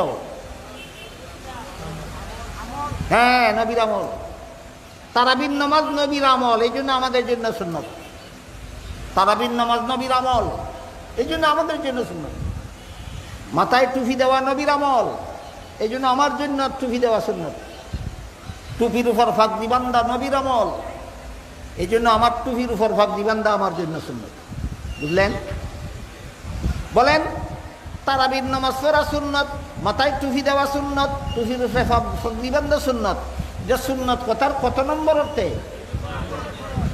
হ্যাঁ, নবীর আমল। তারাবির নামাজ নবীর আমল, এই জন্য আমাদের জন্য সুন্নত। তারাবির নামাজ নবীর আমল, এই জন্য আমাদের জন্য সুন্নত। মাথায় টুপি দেওয়া নবীর আমল, এই জন্য আমার জন্য টুপি দেওয়া সুন্নত। টুপির উপর ফাঁকদি বান্ধা নবীর আমল, এই জন্য আমার টুপির উপর ফাঁকদি বান্ধা আমার জন্য সুন্নত। বুঝলেন? বলেন তারাবির নামাজ পড়া সুন্নত, মাথায় টুপি দেওয়া সুন্নত, টুপির উপরে ফাঁকদি বান্ধা সুন্নত। যে সুন্নত কথার কত নম্বর অর্থে?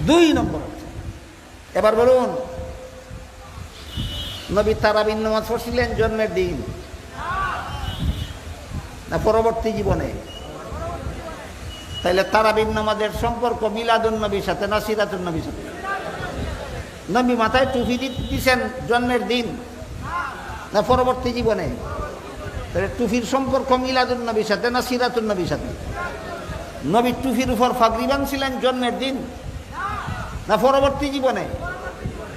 2 নম্বর অর্থে। এবার বলুন নবী তারাবির নামাজ পড়ছিলেন জন্মের দিন না পরবর্তী জীবনে? তাইলে তারাবির নামাজের সম্পর্ক মিলাদুন নবীর সাথে না সিরাতুন নবীর সাথে? নবী মাথায় টুপি দিচ্ছেন জন্মের দিন না পরবর্তী জীবনে? তাহলে টুপির সম্পর্ক মিলাদুন নবীর সাথে না সিরাতুন নবীর সাথে? নবী টুপির উপর ফাগরি বাঁধছিলেন জন্মের দিন না পরবর্তী জীবনে?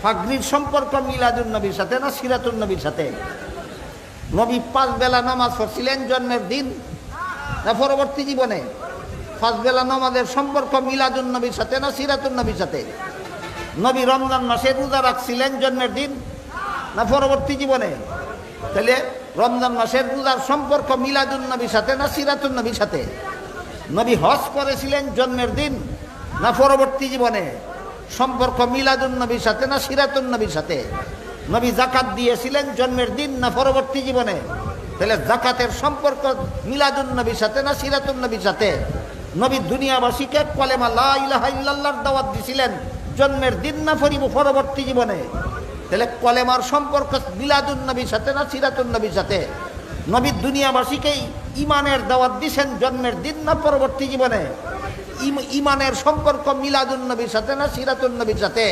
ফাগরির সম্পর্ক মিলাদুন নবীর সাথে না সিরাতুন নবীর সাথে? নবী 5 বেলা নামাজ পড়ছিলেন জন্মের দিন না পরবর্তী জীবনে? 5 বেলা নামাজের সম্পর্ক মিলাদুন নবীর সাথে না সিরাতুন নবীর সাথে? নবী রমজান মাসে রোজা রাখছিলেন জন্মের দিন না পরবর্তী জীবনে? তাহলে রমজান মাসের রোজার সম্পর্ক মিলাদুন নবীর সাথে না সিরাতুন নবীর সাথে? নবী হজ করেছিলেন জন্মের দিন না পরবর্তী জীবনে? সম্পর্ক মিলাদুন নবীর সাথে না সিরাতুন নবীর সাথে? নবী যাকাত দিয়েছিলেন জন্মের দিন না পরবর্তী জীবনে? তাহলে যাকাতের সম্পর্ক মিলাদুন নবীর সাথে না সিরাতুন নবীর সাথে? নবী দুনিয়াবাসীকে কলেমা লা ইলাহা ইল্লাল্লাহর দাওয়াত দিয়েছিলেন জন্মের দিন না পরবর্তী জীবনে? তাহলে কলেমার সম্পর্ক মিলাদুন নবীর সাথে না সিরাতুন নবীর সাথে? নবী দুনিয়াবাসীকেই ইমানের দাওয়াত দিয়েছেন জন্মের দিন না পরবর্তী জীবনে? ইমানের সম্পর্ক মিলাদুন নবীর সাথে না সিরাতুন নবীর সাথে?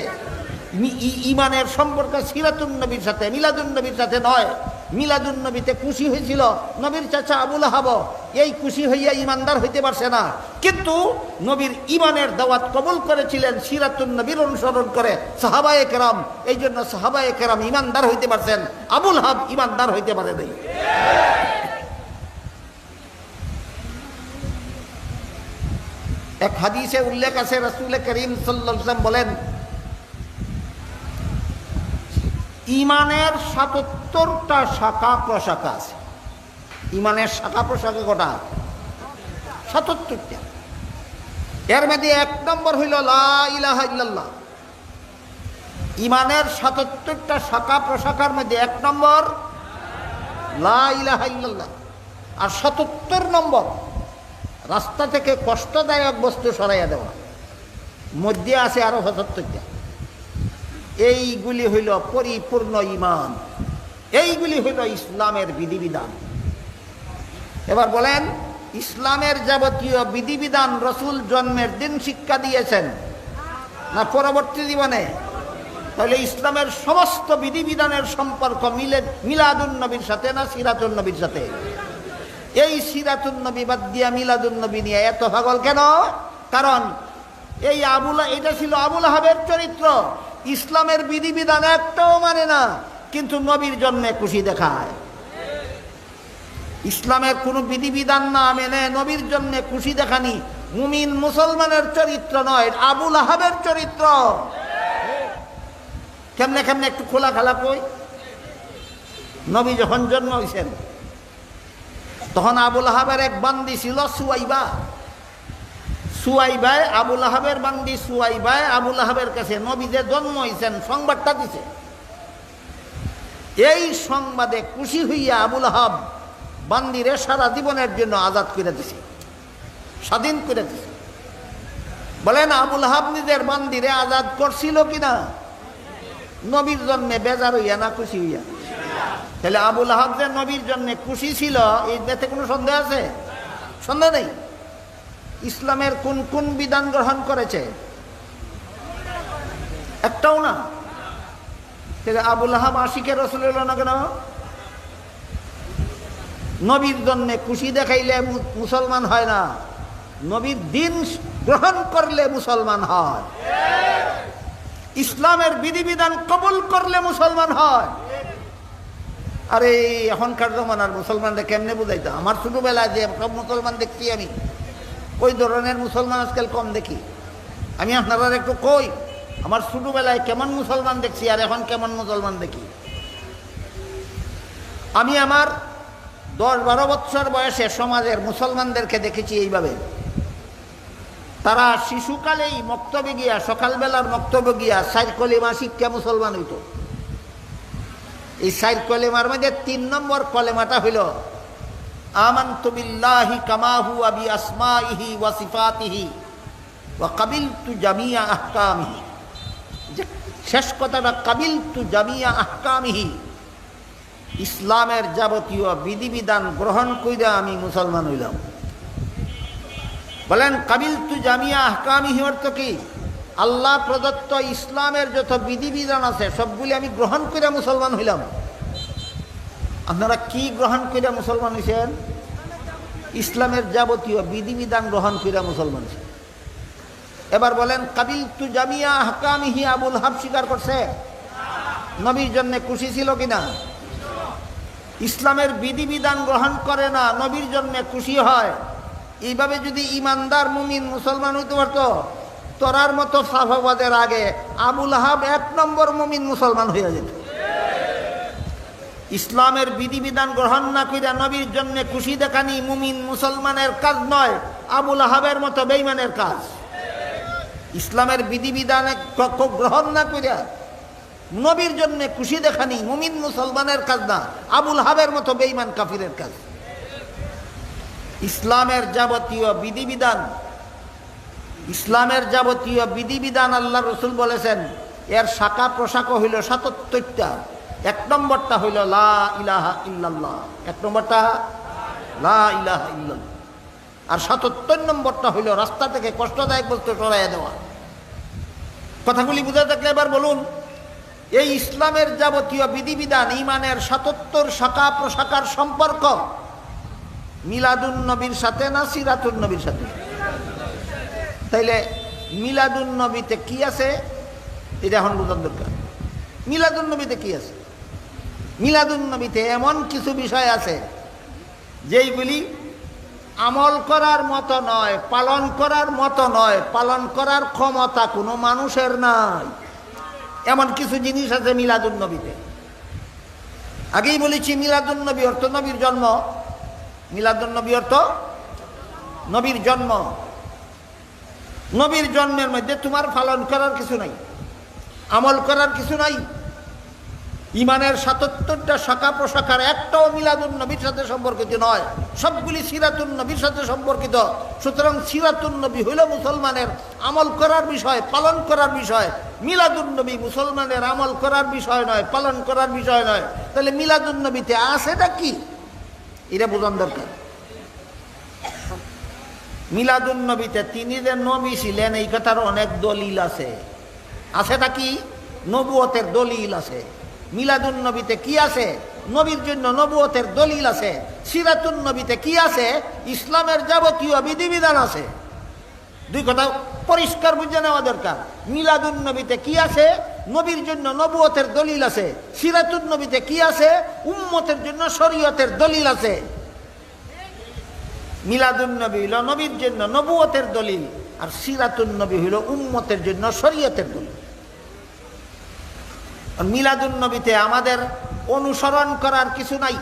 ইমানের সম্পর্ক সিরাতুন নবীর সাথে, মিলাদুন নবীর সাথে নয়। মিলাদুন নবীতে খুশি হয়েছিল নবীর চাচা আবুল আহাব, এই খুশি হইয়া ইমানদার হইতে পারছে না, কিন্তু নবীর ইমানের দাওয়াত কবুল করেছিলেন সিরাতুন নবীর অনুসরণ করে সাহাবায়ে কেরাম। এই জন্য সাহাবায়ে কেরাম ইমানদার হইতে পারছেন, আবুল আহাব ইমানদার হইতে পারে নাই। এক হাদিসে উল্লেখ আছে, রাসূল করিম সাল্লাল্লাহু আলাইহি ওয়াসাল্লাম বলেন, ইমানের ৭৭টা শাখা প্রশাখা আছে। ইমানের শাখা প্রশাখা কটা? ৭৭টা। এর মধ্যে ১ নম্বর হইল লা ইলাহা ইল্লাল্লাহ। ইমানের ৭৭টা শাখা প্রশাখার মধ্যে ১ নম্বর লা ইলাহা ইল্লাল্লাহ। আর ৭৭ নম্বর রাস্তা থেকে কষ্টদায়ক বস্তু সরাইয়া দেওয়া। মধ্যে আছে আরো ৭৭টা। এইগুলি হইল পরিপূর্ণ ঈমান, এইগুলি হইল ইসলামের বিধিবিধান। এবার বলেন, ইসলামের যাবতীয় বিধিবিধান রসুল জন্মের দিন শিক্ষা দিয়েছেন না পরবর্তী জীবনে? তাহলে ইসলামের সমস্ত বিধিবিধানের সম্পর্ক মিলাদুন নবীর সাথে না সিরাতুন নবীর সাথে? এই সিরাতুন নবী বাদ দিয়া মিলাদুন নবী নিয়ে এত পাগল কেন? কারণ এই এটা ছিল আবুল আহাবের চরিত্র। ইসলামের বিধিবিধান একটাও মানে না, কিন্তু নবীর জন্য খুশি দেখায়। ইসলামের কোনো বিধিবিধান না মেনে নবীর জন্য খুশি দেখানি মুমিন মুসলমানের চরিত্র নয়, আবুল আহাবের চরিত্র। কেমনে কেমনে একটু খোলা খালা কই। নবী যখন জন্ম হয়েছেন তখন আবুল আহাবের এক বান্দি ছিল সুয়াইবা। সুয়াইবায় আবুল আহাবের বান্দি সুয়াইবায় আবুল আহাবের কাছে নবী যে জন্ম হয়েছেন সংবাদটা দিছে। এই সংবাদে খুশি হইয়া আবুল আহাব বান্দিরে সারা জীবনের জন্য আজাদ করে দিছে, স্বাধীন করে দিছে। বলেন, আবুল আহাব নিজের বান্দিরে আজাদ করছিল কিনা? নবীর জন্মে বেজার হইয়া না খুশি হইয়া? তাহলে আবুল আহাব যে নবীর জন্য খুশি ছিল, এই এতে কোনো সন্দেহ আছে? সন্দেহ নেই। ইসলামের কোন কোন বিধান গ্রহণ করেছে? একটাও না। আবুল আহাব আশিকে রাসূল হলো না কেন? নবীর জন্য খুশি দেখাইলে মুসলমান হয় না, নবীর দিন গ্রহণ করলে মুসলমান হয়। ইসলামের বিধিবিধান কবুল করলে মুসলমান হয়। আরে এখনকার জমানার মুসলমানরা কেমনে বুঝাইতো? আমার ছোটবেলায় যে সব মুসলমান দেখছি আমি, ওই ধরনের মুসলমান আজকাল কম দেখি। আমি আপনারা একটু কই, আমার ছোটবেলায় কেমন মুসলমান দেখছি আর এখন কেমন মুসলমান দেখি। আমি আমার 10-12 বছর বয়সে সমাজের মুসলমানদেরকে দেখেছি এইভাবে। তারা শিশুকালেই মক্তবে গিয়া, সকালবেলার মক্তবে গিয়া 4 কলেমা শিক্ষা মুসলমান হইত। এই 4 কলেমার মধ্যে 3 নম্বর কলেমাটা হইল আমানতু বিল্লাহি কামা হুয়া বিআসমাইহি ওয়া সিফাতিহি ওয়া কাবিলতু জামিয়া আহকামিহি। যে শেষ কথাটা কাবিলতু জামিয়া আহকামিহি, ইসলামের যাবতীয় বিধিবিধান গ্রহণ কইরা আমি মুসলমান হইলাম। বলেন, কাবিলতু জামিয়া আহকামিহি অর্থ কি? আল্লাহ প্রদত্ত ইসলামের যত বিধিবিধান আছে সবগুলি আমি গ্রহণ করে মুসলমান হইলাম। আপনারা কি গ্রহণ করে মুসলমান হয়েছেন? ইসলামের যাবতীয় বিধিবিধান গ্রহণ করে মুসলমান হয়েছেন। এবার বলেন, কাবিলতু জামিয়া আহকামিহি আবুল আহাব স্বীকার করছে? নবীর জন্য খুশি ছিল কিনা? ইসলামের বিধিবিধান গ্রহণ করে না, নবীর জন্য খুশি হয়। এইভাবে যদি ইমানদার মুমিন মুসলমান হইতে পারতো, তোরার মতো সাফাবাদের আগে আবুল আহাব 1 নম্বর মুমিন মুসলমান হয়ে যেত। ইসলামের বিধিবিধান গ্রহণ না কইরা নবীর জন্য খুশি দেখানি মুমিন মুসলমানের কাজ নয়, আবুল আহাবের মতো বেঈমানের কাজ। ইসলামের বিধিবিধান গ্রহণ না কইরা নবীর জন্য খুশি দেখানি মুমিন মুসলমানের কাজ না, আবুল আহাবের মতো বেঈমান কাফিরের কাজ। ইসলামের যাবতীয় বিধিবিধান আল্লাহ রসুল বলেছেন এর শাখা প্রশাখা হইল ৭৭টা। এক নম্বরটা হইল লা ইলাহা ইল্লাল্লাহ, এক নম্বরটা লা ইলাহা ইল্লাল্লাহ। আর ৭৭ নম্বরটা হইল রাস্তা থেকে কষ্টদায়ক বস্তু সরাইয়া দেওয়া। কথাগুলি বুঝে থাকলে এবার বলুন, এই ইসলামের যাবতীয় বিধিবিধান, ইমানের ৭৭ শাখা প্রশাখার সম্পর্ক মিলাদুন নবীর সাথে না সিরাতুন নবীর সাথে? তাইলে মিলাদুন নবীতে কি আছে এটা এখন বোঝার দরকার। মিলাদুন নবীতে কি আছে? মিলাদুন নবীতে এমন কিছু বিষয় আছে যেইগুলি আমল করার মতো নয়, পালন করার মতো নয়, পালন করার ক্ষমতা কোনো মানুষের নাই। এমন কিছু জিনিস আছে মিলাদুন নবীতে। আগেই বলেছি মিলাদুন নবী অর্থ নবীর জন্ম। মিলাদুন নবী অর্থ নবীর জন্ম। নবীর জন্মের মধ্যে তোমার পালন করার কিছু নাই, আমল করার কিছু নাই। ইমানের ৭৭টা শাখা প্রশাখার একটাও মিলাদুন নবীর সাথে সম্পর্কিত নয়, সবগুলি সিরাতুন নবীর সাথে সম্পর্কিত। সুতরাং সিরাতুন নবী হইল মুসলমানের আমল করার বিষয়, পালন করার বিষয়। মিলাদুন নবী মুসলমানের আমল করার বিষয় নয়, পালন করার বিষয় নয়। তাহলে মিলাদুন নবীতে আছেটা কি এটা বোঝান দরকার। মিলাদুন নবীতে তিনি যে নবী ছিলেন এই কথার অনেক দলিল আছে। আছেটা কি? নবুয়তের দলিল আছে। মিলাদুন নবীতে কি আছে? নবীর জন্য নবুয়তের দলিল আছে। সিরাতুন নবীতে কি আছে? ইসলামের যাবতীয় বিধিবিধান আছে। দুই কথা পরিষ্কার বুঝে নেওয়া দরকার। মিলাদুন নবীতে কি আছে? নবীর জন্য নবুয়তের দলিল আছে। সিরাতুন নবীতে কি আছে? উম্মতের জন্য শরীয়তের দলিল আছে। মিলাদুন নবী হইল নবীর জন্য নবুয়তের দলিল, আর সিরাতুন নবী হইল উম্মতের জন্য শরীয়তের দলিল। মিলাদুন নবীতে আমাদের অনুসরণ করার কিছু নাই,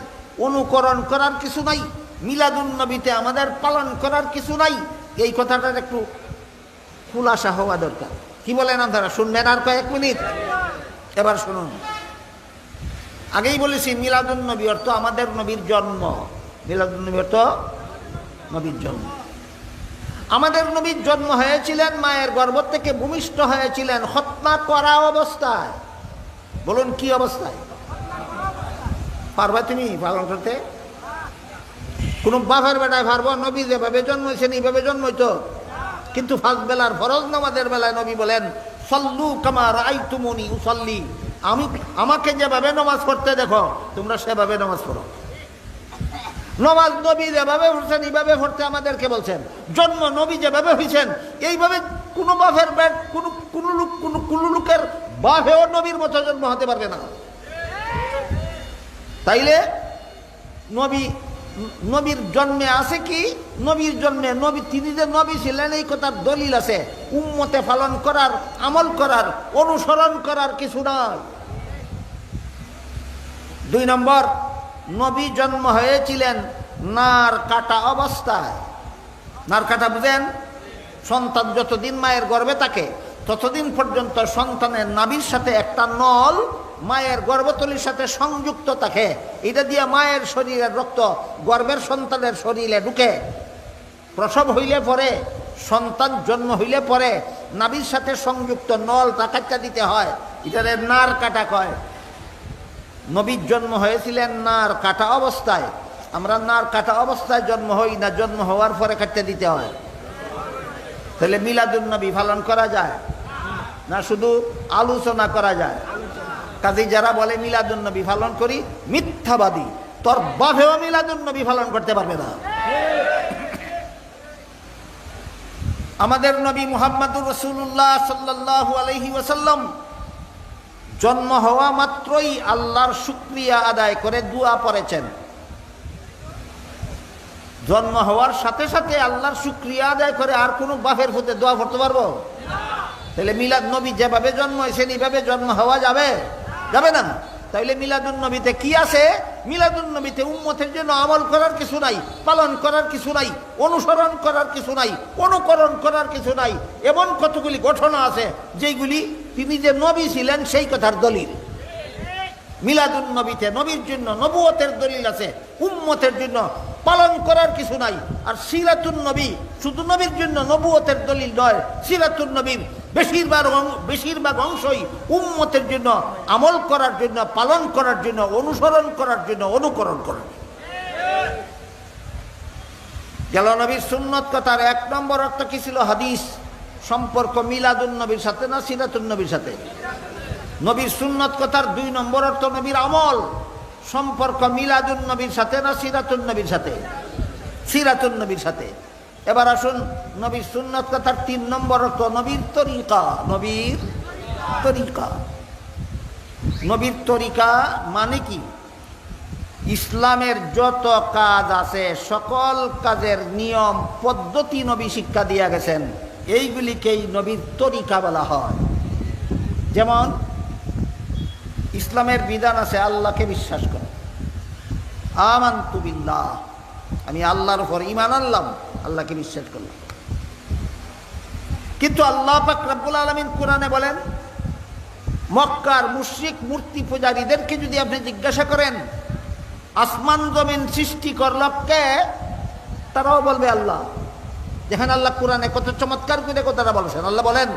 অনুকরণ করার কিছু নাই। মিলাদুন নবীতে আমাদের পালন করার কিছু নাই। এই কথাটার একটু খুলাসা হওয়া দরকার। কি বলেন আপনারা? শুনবেন আর কয়েক মিনিট? এবার শুনুন। আগেই বলেছি মিলাদুন নবী অর্থ আমাদের নবীর জন্ম। মিলাদুন নবী অর্থ নবীর জন্ম। আমাদের নবীর জন্ম হয়েছিলেন, মায়ের গর্ভ থেকে ভূমিষ্ঠ হয়েছিলেন খতনা করা অবস্থায়। বলুন কি অবস্থায়? পারবা তুমি পালন করতে? কোন বাপের বেটায় পারবো? নবী যেভাবে জন্মেছেন এইভাবে জন্মইত। কিন্তু ফার্স্ট বেলার ফরজ নামাজের বেলায় নবী বলেন সল্লু কামা রাআইতুমুনি উসাল্লি, আমাকে যেভাবে নামাজ পড়তে দেখো তোমরা সেভাবে নামাজ পড়ো। নামাজ নবী যেভাবে পড়ছেন এইভাবে পড়তে আমাদেরকে বলছেন। জন্ম নবী যেভাবে হয়েছেন এইভাবে কোনো বাপের বেট কোন লোকের বাপেও নবীর মতো জন্ম হতে পারবে না। তাইলে নবীর জন্মে আছে কি? নবীর জন্মে নবী, তিনি যে নবী ছিলেন এই কথার দলিল আছে। উম্মতে পালন করার, আমল করার, অনুসরণ করার কিছু নয়। ২ নম্বর, নবী জন্ম হয়েছিলেন নার কাটা অবস্থায়। নার কাটা বুঝেন? সন্তান যতদিন মায়ের গর্ভে থাকে ততদিন পর্যন্ত সন্তানের নাভির সাথে একটা নল মায়ের গর্ভতলির সাথে সংযুক্ত থাকে। এটা দিয়ে মায়ের শরীরের রক্ত গর্ভের সন্তানের শরীরে ঢুকে। প্রসব হইলে পরে, সন্তান জন্ম হইলে পরে নাভির সাথে সংযুক্ত নলটা কাটা দিতে হয়। এটারে নার কাটা কয়। নবীর জন্ম হয়েছিলেন নার কাটা অবস্থায়। আমরা নার কাটা অবস্থায় জন্ম হই না, জন্ম হওয়ার পরে কাটতে দিতে হয়। তাহলে মিলাদুন নবী পালন করা যায় না শুধু আলোচনা করা যায়? কাজে যারা বলে মিলাদুন নবী পালন করি, মিথ্যাবাদী। তোর বাপেও মিলাদুন নবী পালন করতে পারবে না। আমাদের নবী মুহাম্মদুর রাসূলুল্লাহ সাল্লাল্লাহু আলাইহি ওয়াসাল্লাম জন্ম হওয়া মাত্রই আল্লাহর শুকরিয়া আদায় করে দোয়া পড়েছেন। জন্ম হওয়ার সাথে সাথে আল্লাহর শুকরিয়া আদায় করে আর কোনো বাপের ফুতে দোয়া পড়তে পারবো? তাহলে মিলাদ নবী যেভাবে জন্ম হয়েছেন এইভাবে জন্ম হওয়া যাবে? যাবে না। তাইলে মিলাদুন নবীতে কি আছে? মিলাদুন নবীতে উম্মতের জন্য আমল করার কিছু নাই, পালন করার কিছু নাই, অনুসরণ করার কিছু নাই, অনুকরণ করার কিছু নাই। এমন কতগুলি ঘটনা আছে যেগুলি তিনি যে নবী ছিলেন সেই কথার দলিল। মিলাদুন নবীতে নবীর জন্য নবুয়তের দলিল আছে, উম্মতের জন্য পালন করার কিছু নাই। আর সিরাতুন নবী শুধু নবীর জন্য নবুয়তের দলিল নয়, সিরাতুন নবীর বেশিরভাগ অংশই উম্মতের জন্য আমল করার জন্য, পালন করার জন্য, অনুসরণ করার জন্য, অনুকরণ করার জন্য। গেল নবীর সুন্নত কথার 1 নম্বর অর্থ কি ছিল? হাদিস, সম্পর্ক মিলাদুন নবীর সাথে না সিরাতুন নবীর সাথে? নবীর সুন্নত কথার 2 নম্বর অর্থ নবীর আমল, সম্পর্ক মিলাদুন নবীর সাথে না সিরাতুন নবীর সাথে? সিরাতুন নবীর সাথে। এবার আসুন নবীর সুন্নত কথার 3 নম্বর অর্থ নবীর তরিকা। নবীর তরিকা, নবীর তরিকা মানে কি? ইসলামের যত কাজ আছে সকল কাজের নিয়ম পদ্ধতি নবী শিক্ষা দিয়া গেছেন, এইগুলিকেই নবীর তরিকা বলা হয়। যেমন ইসলামের বিধান আছে আল্লাহকে বিশ্বাস করা, আমানতু বিল্লাহ, আমি আল্লাহর উপর ঈমান আনলাম, আল্লাহকে বিশ্বাস করলাম। কিন্তু আল্লাহ পাক রব্বুল আলামিন কোরআনে বলেন, মক্কার মুশরিক মূর্তি পূজারীদেরকে যদি আপনি জিজ্ঞাসা করেন আসমান জমিন সৃষ্টি করল কে, তারাও বলবে আল্লাহ। দেখেন আল্লাহ কোরআনে কত চমৎকার করে কথাটা বলেছেন। আল্লাহ বলেন,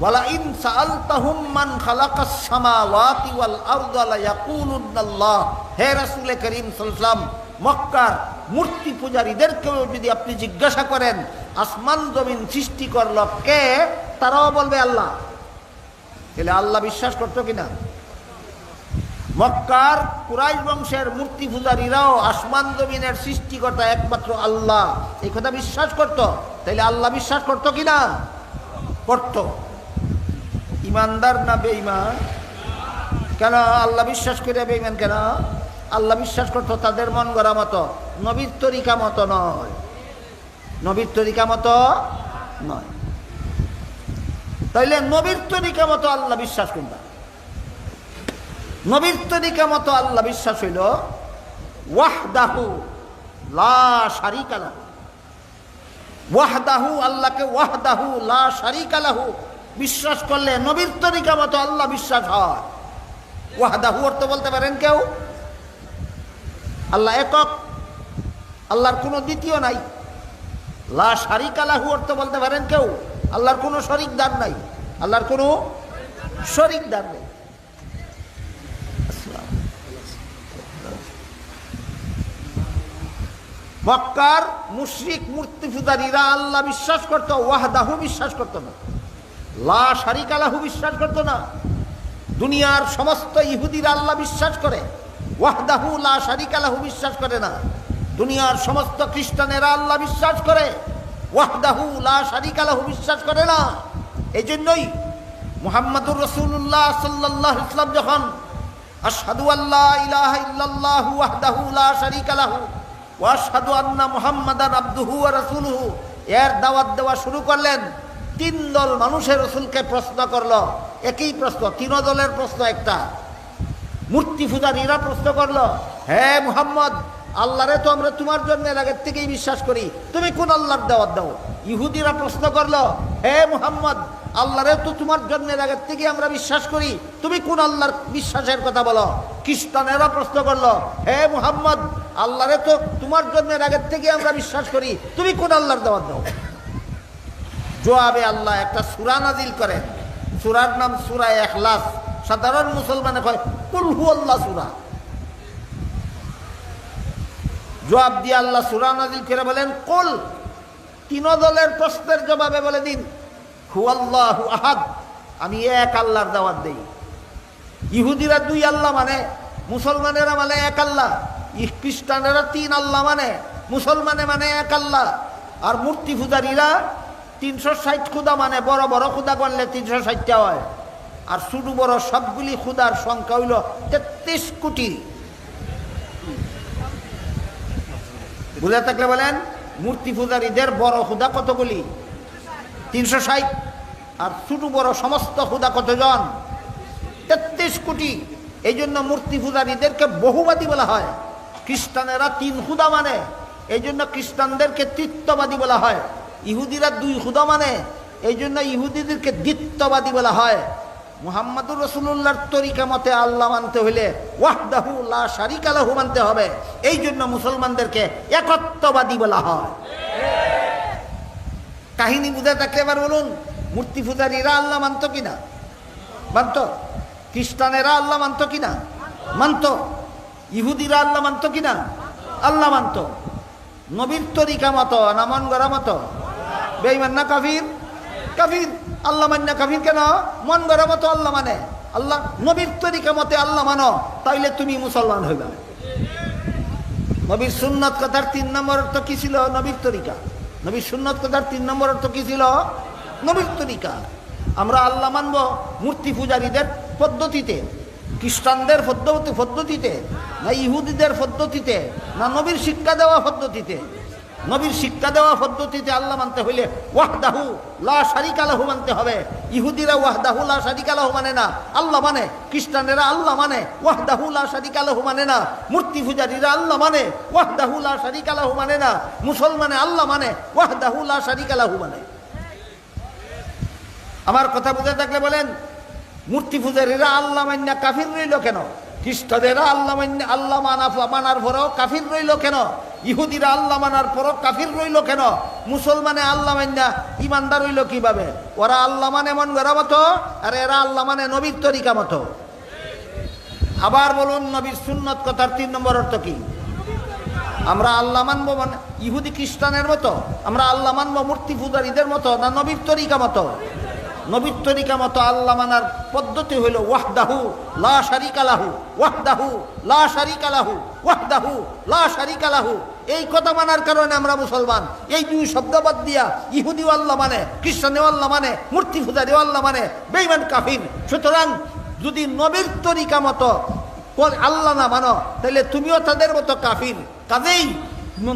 ওয়ালা ইন সাআলতাহুম মান খালাকাস সামাওয়াতি ওয়াল আরদা লা ইয়াকুলুনাল্লাহ। হে রাসূল করিম সাল্লাল্লাহু আলাইহি ওয়াসাল্লাম, মক্কার মূর্তি পূজারীদেরকেও যদি আপনি জিজ্ঞাসা করেন আসমান জমিন সৃষ্টি করল কে, তারাও বলবে আল্লাহ। তাহলে আল্লাহ বিশ্বাস করতো কিনা? মক্কার কুরাইশ বংশের মূর্তি পূজারীরাও আসমান জমিনের সৃষ্টিকর্তা একমাত্র আল্লাহ, এই কথা বিশ্বাস করত। তাইলে আল্লাহ বিশ্বাস করতো কিনা? করত। ইমানদার না বেঈমান? কেন আল্লাহ বিশ্বাস করে বেঈমান কেন? আল্লাহ বিশ্বাস করতো তাদের মন গড়া মতো, নবীর তরিকা মতো নয়। নবীর তরিকা মতো নয়। তাইলে নবীর তরিকা মতো আল্লাহ বিশ্বাস করতাম। নবীর তরিকা মতো আল্লাহ বিশ্বাস হইল ওয়াহদাহু লা শারীকা লাহু। ওয়াহদাহু, আল্লাহকে ওয়াহদাহু লা শারীকা লাহু বিশ্বাস করলে নবীর তরিকা মতো আল্লাহ বিশ্বাস হয়। ওয়াহদাহু অর্থ বলতে পারেন কেউ? আল্লাহ একক, আল্লাহর কোনো দ্বিতীয় নাই। লা শারীকা লাহু অর্থ বলতে পারেন কেউ? আল্লাহর কোনো শরীকদার নাই, আল্লাহর কোনো শরীকদার নেই। মক্কার মুশরিক মূর্তি পূজারীরা আল্লাহ বিশ্বাস করত, ওয়াহদাহু বিশ্বাস করত না, লা শারীকা লাহু বিশ্বাস করত না। দুনিয়ার সমস্ত ইহুদিরা আল্লাহ বিশ্বাস করে, ওয়াহদাহু লা শারীকা লাহু বিশ্বাস করে না। দুনিয়ার সমস্ত খ্রিস্টানেরা আল্লাহ বিশ্বাস করে, ওয়াহদাহু লা শারীকা লাহু বিশ্বাস করে না। এই জন্যই মুহাম্মদুর রাসূলুল্লাহ সাল্লাল্লাহু আলাইহি ওয়াসাল্লাম যখন আশহাদু আল্লা ইলাহা ইল্লাল্লাহু ওয়াহদাহু লা শারীকা লাহু ওয়া আশহাদু আন্না মুহাম্মাদান আবদুহু ওয়া রাসূলুহু এর দাওয়াত দেওয়া শুরু করলেন, 3 দল মানুষের রাসূলকে প্রশ্ন করলো। একই প্রশ্ন, 3 দলের প্রশ্ন একটা। মূর্তি পূজারীরা প্রশ্ন করলো, হে মুহাম্মদ, আল্লাহরে তো আমরা তোমার জন্মের আগের থেকেই বিশ্বাস করি, তুমি কোন আল্লাহর দাওয়াত দাও? ইহুদিরা প্রশ্ন করলো, হে মুহাম্মদ, আল্লাহরে তো তোমার জন্মের আগের থেকে আমরা বিশ্বাস করি, তুমি কোন আল্লাহর বিশ্বাসের কথা বলো? খ্রিস্টানেরা প্রশ্ন করলো, হে মুহাম্মদ, আল্লাহরে তো তোমার জন্মের আগের থেকে আমরা বিশ্বাস করি, তুমি কোন আল্লাহর দাওয়াত দাও? জবাবে আল্লাহ একটা সূরা নাজিল করেন, সূরার নাম সূরা ইখলাস। সাধারণ মুসলমানে কয় কুল হুয়াল্লাহ সূরা। জবাব দিয়ে আল্লাহ সূরা নাজিল করে বলেন, কুল, 3 দলের প্রশ্নের জবাবে বলে দিন, হুয়াল্লাহু আহাদ, আমি এক আল্লাহর দাওয়াত দেই। ইহুদিরা 2 আল্লাহ মানে, মুসলমানেরা মানে এক আল্লাহ। খ্রিস্টানেরা 3 আল্লাহ মানে, মুসলমানে মানে এক আল্লাহ। আর মূর্তি পূজারীরা 360 খুদা মানে, বড় বড় খুদা করলে 360টা হয়, আর ছোট বড় সবগুলি খুদার সংখ্যা হইল 33 কোটি। বুঝে থাকলে বলেন, মূর্তি পূজারীদের বড় খুদা কতগুলি? 360। আর ছোট বড় সমস্ত খুদা কতজন? 33 কোটি। এই জন্য মূর্তি পূজারীদেরকে বহুবাদী বলা হয়। খ্রিস্টানেরা 3 খুদা মানে, এই জন্য খ্রিস্টানদেরকে তৃতীয়বাদী বলা হয়। ইহুদিরা 2 খুদা মানে, এই জন্য ইহুদিদেরকে দ্বিতীয়বাদী বলা হয়। মুহাম্মদুর রাসূলুল্লাহর তরিকা মতে আল্লাহ মানতে হইলে ওয়াহদাহু লা শারীকা লাহু মানতে হবে। এই জন্য মুসলমানদেরকে একত্ববাদী বলা হয়। কাহিনী বুঝে থাকলে এবার বলুন, মূর্তি পূজারীরা আল্লাহ মানত কিনা? মানত। খ্রিস্টানেরা আল্লাহ মানত কিনা? মানত। ইহুদিরা আল্লাহ মানত কিনা? আল্লাহ মানত। নবীর তরিকা মতো না মন গড়া মতো? বেঈমান না কাফির? কাফির। আল্লাহ মানে না কাফির কেন? মন গড়া মতো আল্লাহ মানে। আল্লাহ নবীর তরিকা মতে আল্লাহ মানো, তাইলে তুমি মুসলমান হইবা। নবীর সুন্নত কথার 3 নম্বর অর্থ কি ছিল? নবীর তরিকা। নবীর সুন্নত কথার 3 নম্বর অর্থ কি ছিল? নবীর তরিকা। আমরা আল্লাহ মানব মূর্তি পূজারীদের পদ্ধতিতে, খ্রিস্টানদের পদ্ধতিতে, না ইহুদিদের পদ্ধতিতে, না নবীর শিক্ষা দেওয়া পদ্ধতিতে? নবীর শিক্ষা দেওয়া পদ্ধতিতে আল্লাহ মানতে হইলে ওয়াহদাহু লা শারিকা লাহু মানতে হবে। ইহুদিরা ওয়াহদাহু লা শারিকা লাহু মানে না, আল্লাহ মানে। খ্রিস্টানেরা আল্লাহ মানে, ওয়াহদাহু লা শারিকা লাহু মানে না। মূর্তি পূজারীরা আল্লাহ মানে, ওয়াহদাহু লা শারিকা লাহু মানে না। মুসলমানে আল্লাহ মানে, ওয়াহদাহু লা শারিকা লাহু মানে। আমার কথা বুঝে থাকলে বলেন, মূর্তি পূজারীরা আল্লাহ মান্না কাফির রইল কেন? খ্রিস্টানেরা আল্লাহ মানার পরেও কাফির রইল কেন? ইহুদিরা আল্লাহ মানার পরও কাফির রইল কেন? মুসলমানে আল্লাহ মান্না ইমানদার রইল কিভাবে? ওরা আল্লাহ মানে মন গড়া মতো, আর এরা আল্লাহ মানে নবীর তরিকা মতো। আবার বলুন, নবীর সুন্নত কথার 3 নম্বর অর্থ কি? আমরা আল্লাহ মানবো মানে ইহুদি খ্রিস্টানের মতো? আমরা আল্লাহ মানবো মূর্তি পূজারীদের মতো, না নবীর তরিকা মতো? নবীর তরিকা মতো আল্লাহ মানার পদ্ধতি হইল ওয়াহদাহু লা শারিকা লাহু, ওয়াহদাহু লা শারিকা লাহু, ওয়াহদাহু লা শারিকা লাহু। এই কথা মানার কারণে আমরা মুসলমান। এই 2 শব্দ বাদ দিয়া ইহুদিও আল্লাহ মানে, খ্রিস্টানেও আল্লাহ মানে, মূর্তি পূজারীও আল্লাহ মানে, বেঈমান কাফির। সুতরাং যদি নবীর তরিকা মতো আল্লাহ না মানো, তাহলে তুমিও তাদের মতো কাফির। কাজেই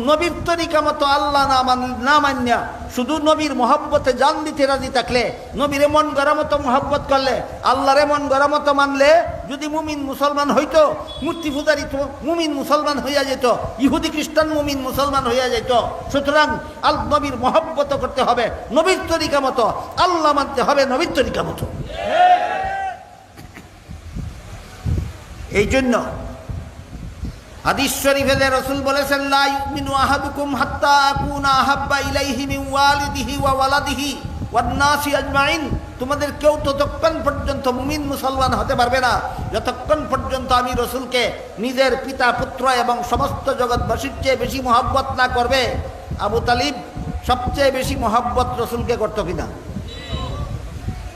নবীর তরিকা মতো আল্লাহ না মান্যা শুধু নবীর মহব্বতে জান দিতে রাজি থাকলে, নবীরে মন গড়া মতো মহব্বত করলে, আল্লাহরে মন গড়া মতো মানলে, যদি মুমিন মুসলমান হইতো, মূর্তি পূজারী তো মুমিন মুসলমান হইয়া যেত, ইহুদি খ্রিস্টান মুমিন মুসলমান হইয়া যেত। সুতরাং নবীর মহব্বত করতে হবে নবীর তরিকা মতো, আল্লাহ মানতে হবে নবীর তরিকা মতো। এই জন্য হাদিস শরীফে রাসূল বলেছেন, লা ইউমিনু আহাদুকুম হাত্তা আকুনা আহাব্বা ইলাইহি মিন ওয়ালিদিহি ওয়া ওয়ালাদিহি ওয়ান নাসি আজমাইন। তোমাদের কেউ ততক্ষণ পর্যন্ত মুমিন মুসলমান হতে পারবে না যতক্ষণ পর্যন্ত আমি রাসূলকে নিজের পিতা পুত্র এবং সমস্ত জগৎবাসীর চেয়ে বেশি মহব্বত না করবে। আবু তালিব সবচেয়ে বেশি মহব্বত রাসূলকে করতো কিনা?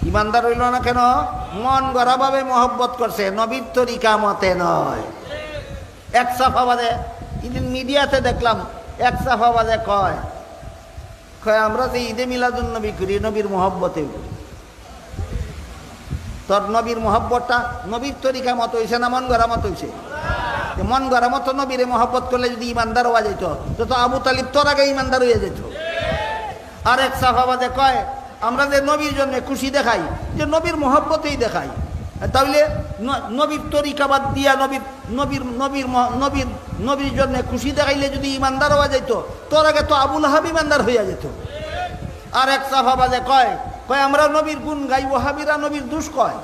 ইমানদার হইল না কেন? মন গড়াভাবে মহব্বত করছে, নবীর তরিকা মতে নয়। এক সাফাবাদে মিডিয়াতে দেখলাম, এক সাফাবাদে কয় আমরা যে ঈদে মিলাদুন নবী করি, নবীর মহব্বতে করি। তোর নবীর মহব্বতটা নবীর তরিকা মতো হয়েছে না মন গড়া মতো হয়েছে? মন গড়া মতো নবীরে মহব্বত করলে যদি ইমানদার হওয়া যেত, তো আবু তালিব তোর আগে ইমানদার হয়ে যেত। আর এক সাফাবাদে কয় আমরা যে নবীর জন্য খুশি দেখাই, যে নবীর মহব্বতেই দেখাই, তাহলে নবীর তরিকা বাদ দিয়া নবীর জন্য খুশি দেখাইলে যদি ইমানদার হওয়া যেত, তোর আগে তো আবুল হাব ইমানদার হইয়া যেত। আর এক সাফাবাদে কয় আমরা নবীর গুণ গাই, ওয়াহাবিরা নবীর দুষ কয়।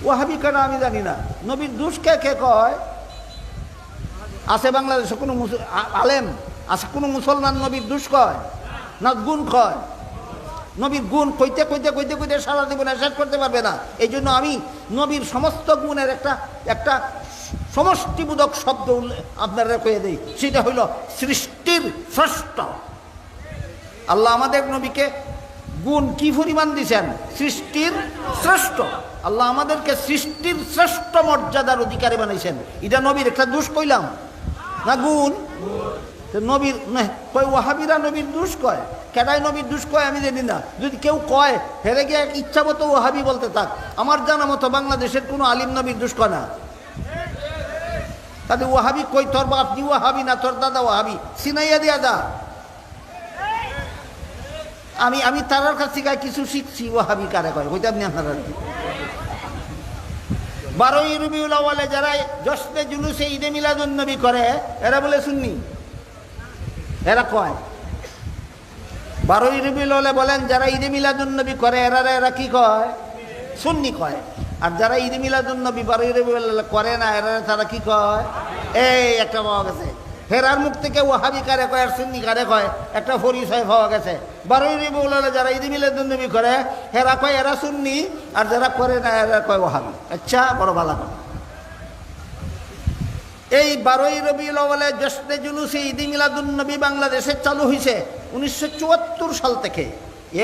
ওয়াহাবি কেন আমি জানি না, নবীর দুষ কে কে কয়? আছে বাংলাদেশে কোনো আলেম আছে, কোনো মুসলমান নবীর দুষ কয় না গুণ কয়? নবীর গুণ কইতে কইতে কইতে কইতে সারা জীবনে শেষ করতে পারবে না। এই জন্য আমি নবীর সমস্ত গুণের একটা সমষ্টিবোধক শব্দ আপনারা কয়ে দেই, সেটা হইল সৃষ্টির শ্রেষ্ঠ। আল্লাহ আমাদের নবীকে গুণ কি পরিমাণ দিয়েছেন? সৃষ্টির শ্রেষ্ঠ। আল্লাহ আমাদেরকে সৃষ্টির শ্রেষ্ঠ মর্যাদার অধিকারী বানাইছেন। এটা নবীর একটা দোষ কইলাম না গুণ? নবীর কয় ওয়াহাবিরা নবীর দুষ কয়। কেডাই নবীর দুষ কয় আমি জানি না। যদি কেউ কয় হেরে গিয়ে ইচ্ছা মতো ওয়াহাবি বলতে থাক। আমার জানা মতো বাংলাদেশের কোনো আলিম নবীর দুষ কয় না। তাহলে ওয়াহাবি কই? তোর বাপ নি ওয়াহাবি না তোর দাদা ওয়াহাবি? সিনাইয়া দিয়া দা। আমি তার কাছ থেকে কিছু শিখছি। ওয়াহাবি কারে কয় কইতে আপনি আপনার 12ই রবিউল আউয়ালে যারা জশ্নে জুলুসে ঈদে মিলাদুন নবী করে, এরা বলে সুন্নি। এরা কয় 12ই রবিউল আউয়ালে বলেন যারা ঈদে মিলাদুন নবী করে, এরা কি কয়? সুন্নি কয়। আর যারা ঈদে মিলাদুন নবী 12ই রবিউল আউয়ালে করে না, তারা কি কয়? এই একটা পাওয়া গেছে। হেরার মুখ থেকে ওয়াহাবি কারে কয় আর সুন্নি কারে কয় একটা পরিচয় পাওয়া গেছে। 12ই রবিউল আউয়ালে যারা ঈদ মিলাদুন্নবী করে হেরা কয় এরা সুন্নি, আর যারা করে না এরা কয় ওয়াহাবি। আচ্ছা, বড় ভালো কথা। এই 12ই রবিউল আউয়ালে জশ্নে জুলুসে ঈদ মিলাদুন্নবী বাংলাদেশে চালু হয়েছে 1974 সাল থেকে।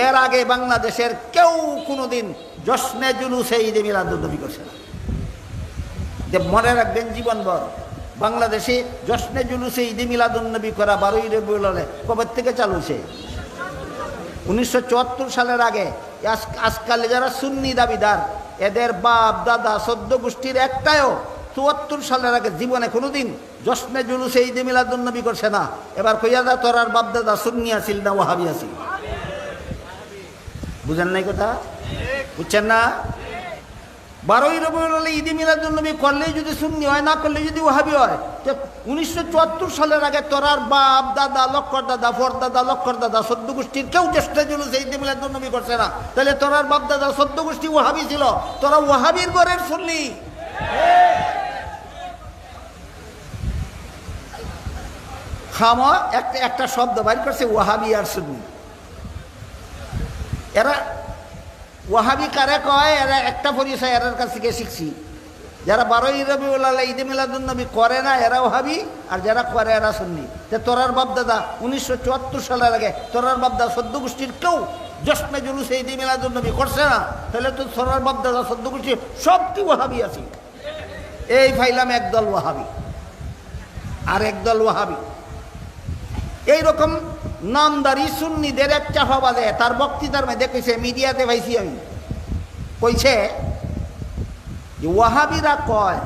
এর আগে বাংলাদেশের কেউ কোনোদিন জশ্নে জুলুসে ঈদ মিলাদুন্নবী করছে না। যে মনে রাখবেন জীবনভর, বাংলাদেশে জশ্নে জুলুসে ঈদ মিলাদুন্নবী করা 12ই রবিউল আউয়ালে কবে থেকে চালু হয়েছে? 1974 সালের আগে। আজকাল যারা সুন্নি দাবিদার এদের বাপ দাদা 14 গোষ্ঠীর একটাও 74 সালের আগে জীবনে কোনোদিন জশ্নে জুলুসে ঈদ মিলাদুন্নবী করছে না। এবার কইয়া দা তোর আর বাপ দাদা সুন্নি আসিল না ওয়াহাবি আসিল? বুঝেন নাই কথা? বুঝছেন না? 12ই রবিউল আউয়ালে ঈদ মিলাদুন্নবী করলেই যদি সুন্নি হয়, না করলে যদি ওয়াহাবি হয়, তো 1974 সালের আগে তোরার বাপ দাদা লক্কর দাদা ফরদাদা লক্কর দাদা 14 গোষ্ঠীর কেউ চেষ্টা জুলুসে ঈদ মিলাদুন্নবী করছে না। তাহলে তোরার বাপ দাদা 14 গোষ্ঠী ওয়াহাবি ছিল, তোরা ওয়াহাবির ঘরের সুন্নি। খামা একটা শব্দ বাইর করছে ওয়াহাবি আর সুন্নি। এরা ওয়াহাবি কারে কয় এরা একটা পরিচয় এরার কাছ থেকে শিখছি। যারা 12ই রবিউল আউয়ালে ঈদ মিলাদুন্নবী করে না এরা ওয়াহাবি, আর যারা করে এরা সুন্নি। যে তোরার বাপদাদা 1974 সালের আগে তোরার বাপদাদা 14 গোষ্ঠীর কেউ জশ্নে জুলুসে ঈদ মিলাদুন্নবী করছে না, তাহলে তো তোরার বাপদাদা 14 গোষ্ঠীর সব কি ওয়াহাবি আছে? এই ফাইলাম একদল ওয়াহাবি আর একদল ওয়াহাবি। এইরকম নামদারি সুন্নিদের এক চাফাবাদে তার বক্তৃতার মধ্যে কইছে, মিডিয়াতে পাইছি আমি, কইছে যে ওয়াহাবিরা কয়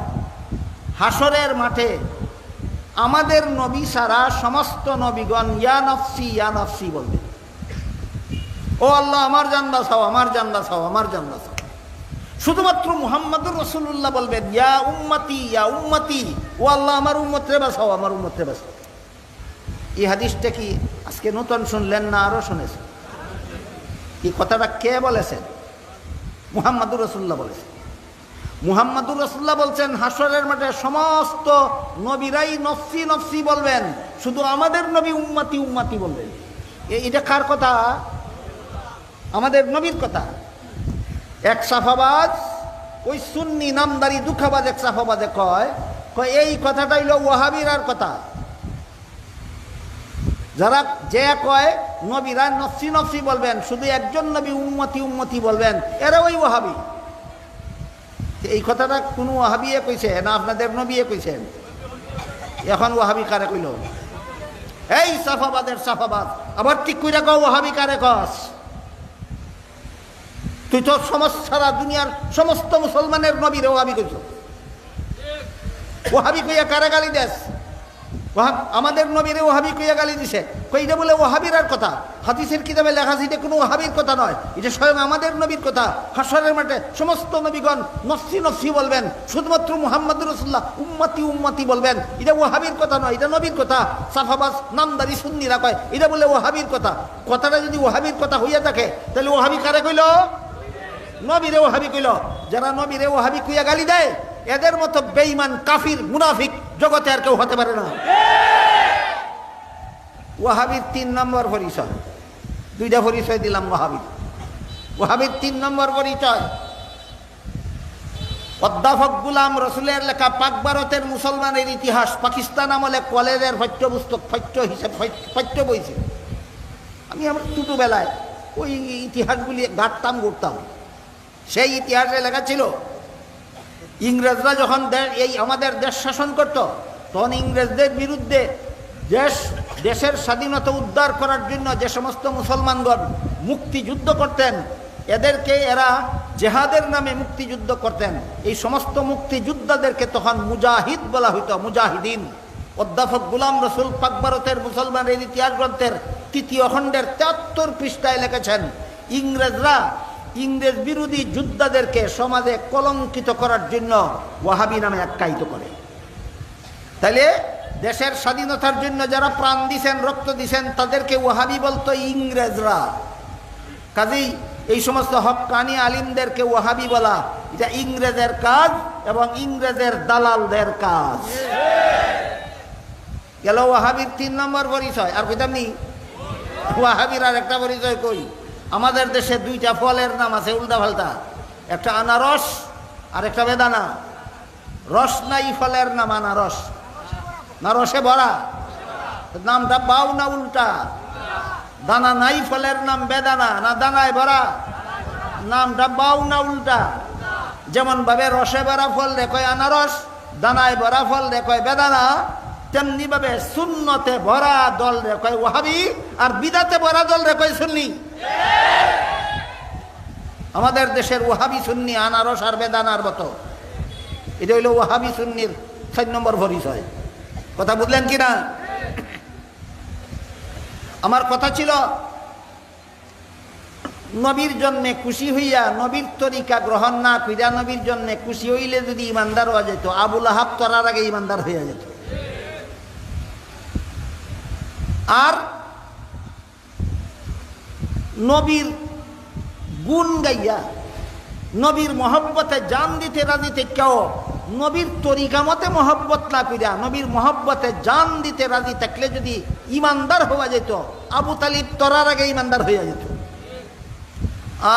হাসরের মাঠে আমাদের নবী সারা সমস্ত নবীগণ ইয়া নফসি বলবে। ও আল্লাহ আমার জান বাঁচাও, আমার জান বাঁচাও, আমার জান বাঁচাও। শুধুমাত্র মুহাম্মদুর রাসূলুল্লাহ বলবেন ইয়া উম্মতি, ও আল্লাহ আমার উম্মতরে বাঁচাও, আমার উম্মতরে বাঁচাও। এই হাদিসটা কি আজকে নতুন শুনলেন না আরো শুনেছেন? এই কথাটা কে বলেছেন? মুহাম্মদুর রাসূলুল্লাহ বলেছেন। মুহাম্মদুর রাসূলুল্লাহ বলছেন হাসরের মাঠে সমস্ত নবীরাই নফসি নফসি বলবেন, শুধু আমাদের নবী উম্মতি উম্মতি বলবেন। এটা কার কথা? আমাদের নবীর কথা। এক সাফাবাজ, ওই সুন্নি নামদারি দুঃখাবাজ এক সাফাবাজে কয় এই কথাটা হইল ওয়াহাবিরার কথা। যারা যে কয় নবীরা নফসি নফসি বলবেন, শুধু একজন নবী উম্মতি উম্মতি বলবেন, এরা ওই ওয়াহাবি। এই কথাটা কোন ওয়াহাবি কইছে না আপনাদের নবী কইছেন? এখন ওয়াহাবি কারে কইল? এই সাফাবাদের সাফাবাদ আবার ঠিক কইরা কও ওয়াহাবি কারে কস? তুই তো সারা দুনিয়ার সমস্ত মুসলমানের নবীর ওয়াহাবি কইছ। ওয়াহাবি কইয়া কারে গালি দেস? আমাদের নবীরে ওয়াহাবি কইয়া গালি দিছে। কইটা বলে ওয়াহাবিরার কথা। হাদিসের কিতাবে লেখা আছে এটা কোনো ওয়াহাবির কথা নয়, এটা স্বয়ং আমাদের নবীর কথা। হাসরের মাঠে সমস্ত নবীগণ নফসি নফসি বলবেন, শুধুমাত্র মুহাম্মদুর রাসূলুল্লাহ উম্মতি উম্মতি বলবেন। এটা ওয়াহাবির কথা নয়, এটা নবীর কথা। সাফাবাজ নামদারি সুন্নিরা কয় এটা বলে ওয়াহাবির কথা। কথাটা যদি ওয়াহাবির কথা হইয়া থাকে তাহলে ওয়াহাবি কারে কইল? নবীরে ওয়াহাবি কইল। যারা নবীরে ওয়াহাবি কইয়া গালি দেয় এদের মতো বেঈমান কাফির মুনাফিক জগতে আর কেউ হতে পারে না। ওয়াহাবির 3 নম্বর পরিচয়, 2টা পরিচয় দিলাম ওয়াহাবির। ওয়াহাবির 3 নম্বর পরিচয় অধ্যাপক গুলাম রসুলের লেখা পাক ভারতের মুসলমানের ইতিহাস, পাকিস্তান আমলে কলেজের পাঠ্যপুস্তক পাঠ্য বই ছিল। আমি আমার ছোটবেলায় ওই ইতিহাসগুলি ঘাটতাম ঘুরতাম। সেই ইতিহাসে লেখা ছিল ইংরেজরা যখন এই আমাদের দেশ শাসন করত তখন ইংরেজদের বিরুদ্ধে দেশের স্বাধীনতা উদ্ধার করার জন্য যে সমস্ত মুসলমানগণ মুক্তিযুদ্ধ করতেন এদেরকে এরা জেহাদের নামে মুক্তিযুদ্ধ করতেন। এই সমস্ত মুক্তিযোদ্ধাদেরকে তখন মুজাহিদ বলা হইত, মুজাহিদিন। অধ্যাপক গুলাম রসুল পাক ভারতের মুসলমানের ইতিহাস গ্রন্থের 3য় খণ্ডের 73 পৃষ্ঠায় লিখেছেন ইংরেজরা ইংরেজ বিরোধী যোদ্ধাদেরকে সমাজে কলঙ্কিত করার জন্য ওয়াহাবি নামে আখ্যায়িত করে। তাইলে দেশের স্বাধীনতার জন্য যারা প্রাণ দিছেন রক্ত দিছেন তাদেরকে ওয়াহাবি বলতো ইংরেজরা। কাজেই এই সমস্ত হক্কানি আলিমদেরকে ওয়াহাবি বলা এটা ইংরেজের কাজ এবং ইংরেজের দালালদের কাজ। গেল ওয়াহাবির 3 নম্বর পরিচয়। আর কইতাম নি ওয়াহাবির আর একটা পরিচয় কই, আমাদের দেশে 2টা ফলের নাম আছে উল্টা পাল্টা, একটা আনারস আর একটা বেদানা। রস নাই ফলের নাম আনারস, না রসে ভরা, নামটা বাউ না উল্টা? দানা নাই ফলের নাম বেদানা, না দানায় ভরা, নামটা বাউ না উল্টা? যেমন ভাবে রসে ভরা ফল রে কয় আনারস, দানায় ভরা ফল রে কয় বেদানা, তেমনি ভাবে সুন্নতে ভরা দল রে কয় ওয়াহাবি, আর বিদাতে ভরা দল রে কয় সুন্নি। আমাদের দেশের ওয়াহাবি সুন্নি আনারস আর বেদানার মতো। এটা হইল ওয়াহাবি সুন্নির 4 নম্বর পরিচয়। কথা বুঝলেন কিনা? আমার কথা ছিল নবীর জন্যে খুশি হইয়া নবীর তরিকা গ্রহণ না কইরা নবীর জন্যে খুশি হইলে যদি ইমানদার হওয়া যেত, আবুল আহাব তরার আগে ইমানদার হইয়া যেত। আর নবীর গুণ গাইয়া নবীর মহব্বতে জান দিতে রাজি থেকেও নবীর তরিকা মতে মহব্বত না কইরা নবীর মহব্বতে জান দিতে রাজি থাকলে যদি ইমানদার হওয়া যেত, আবু তালিব তরার আগে ইমানদার হইয়া যেত।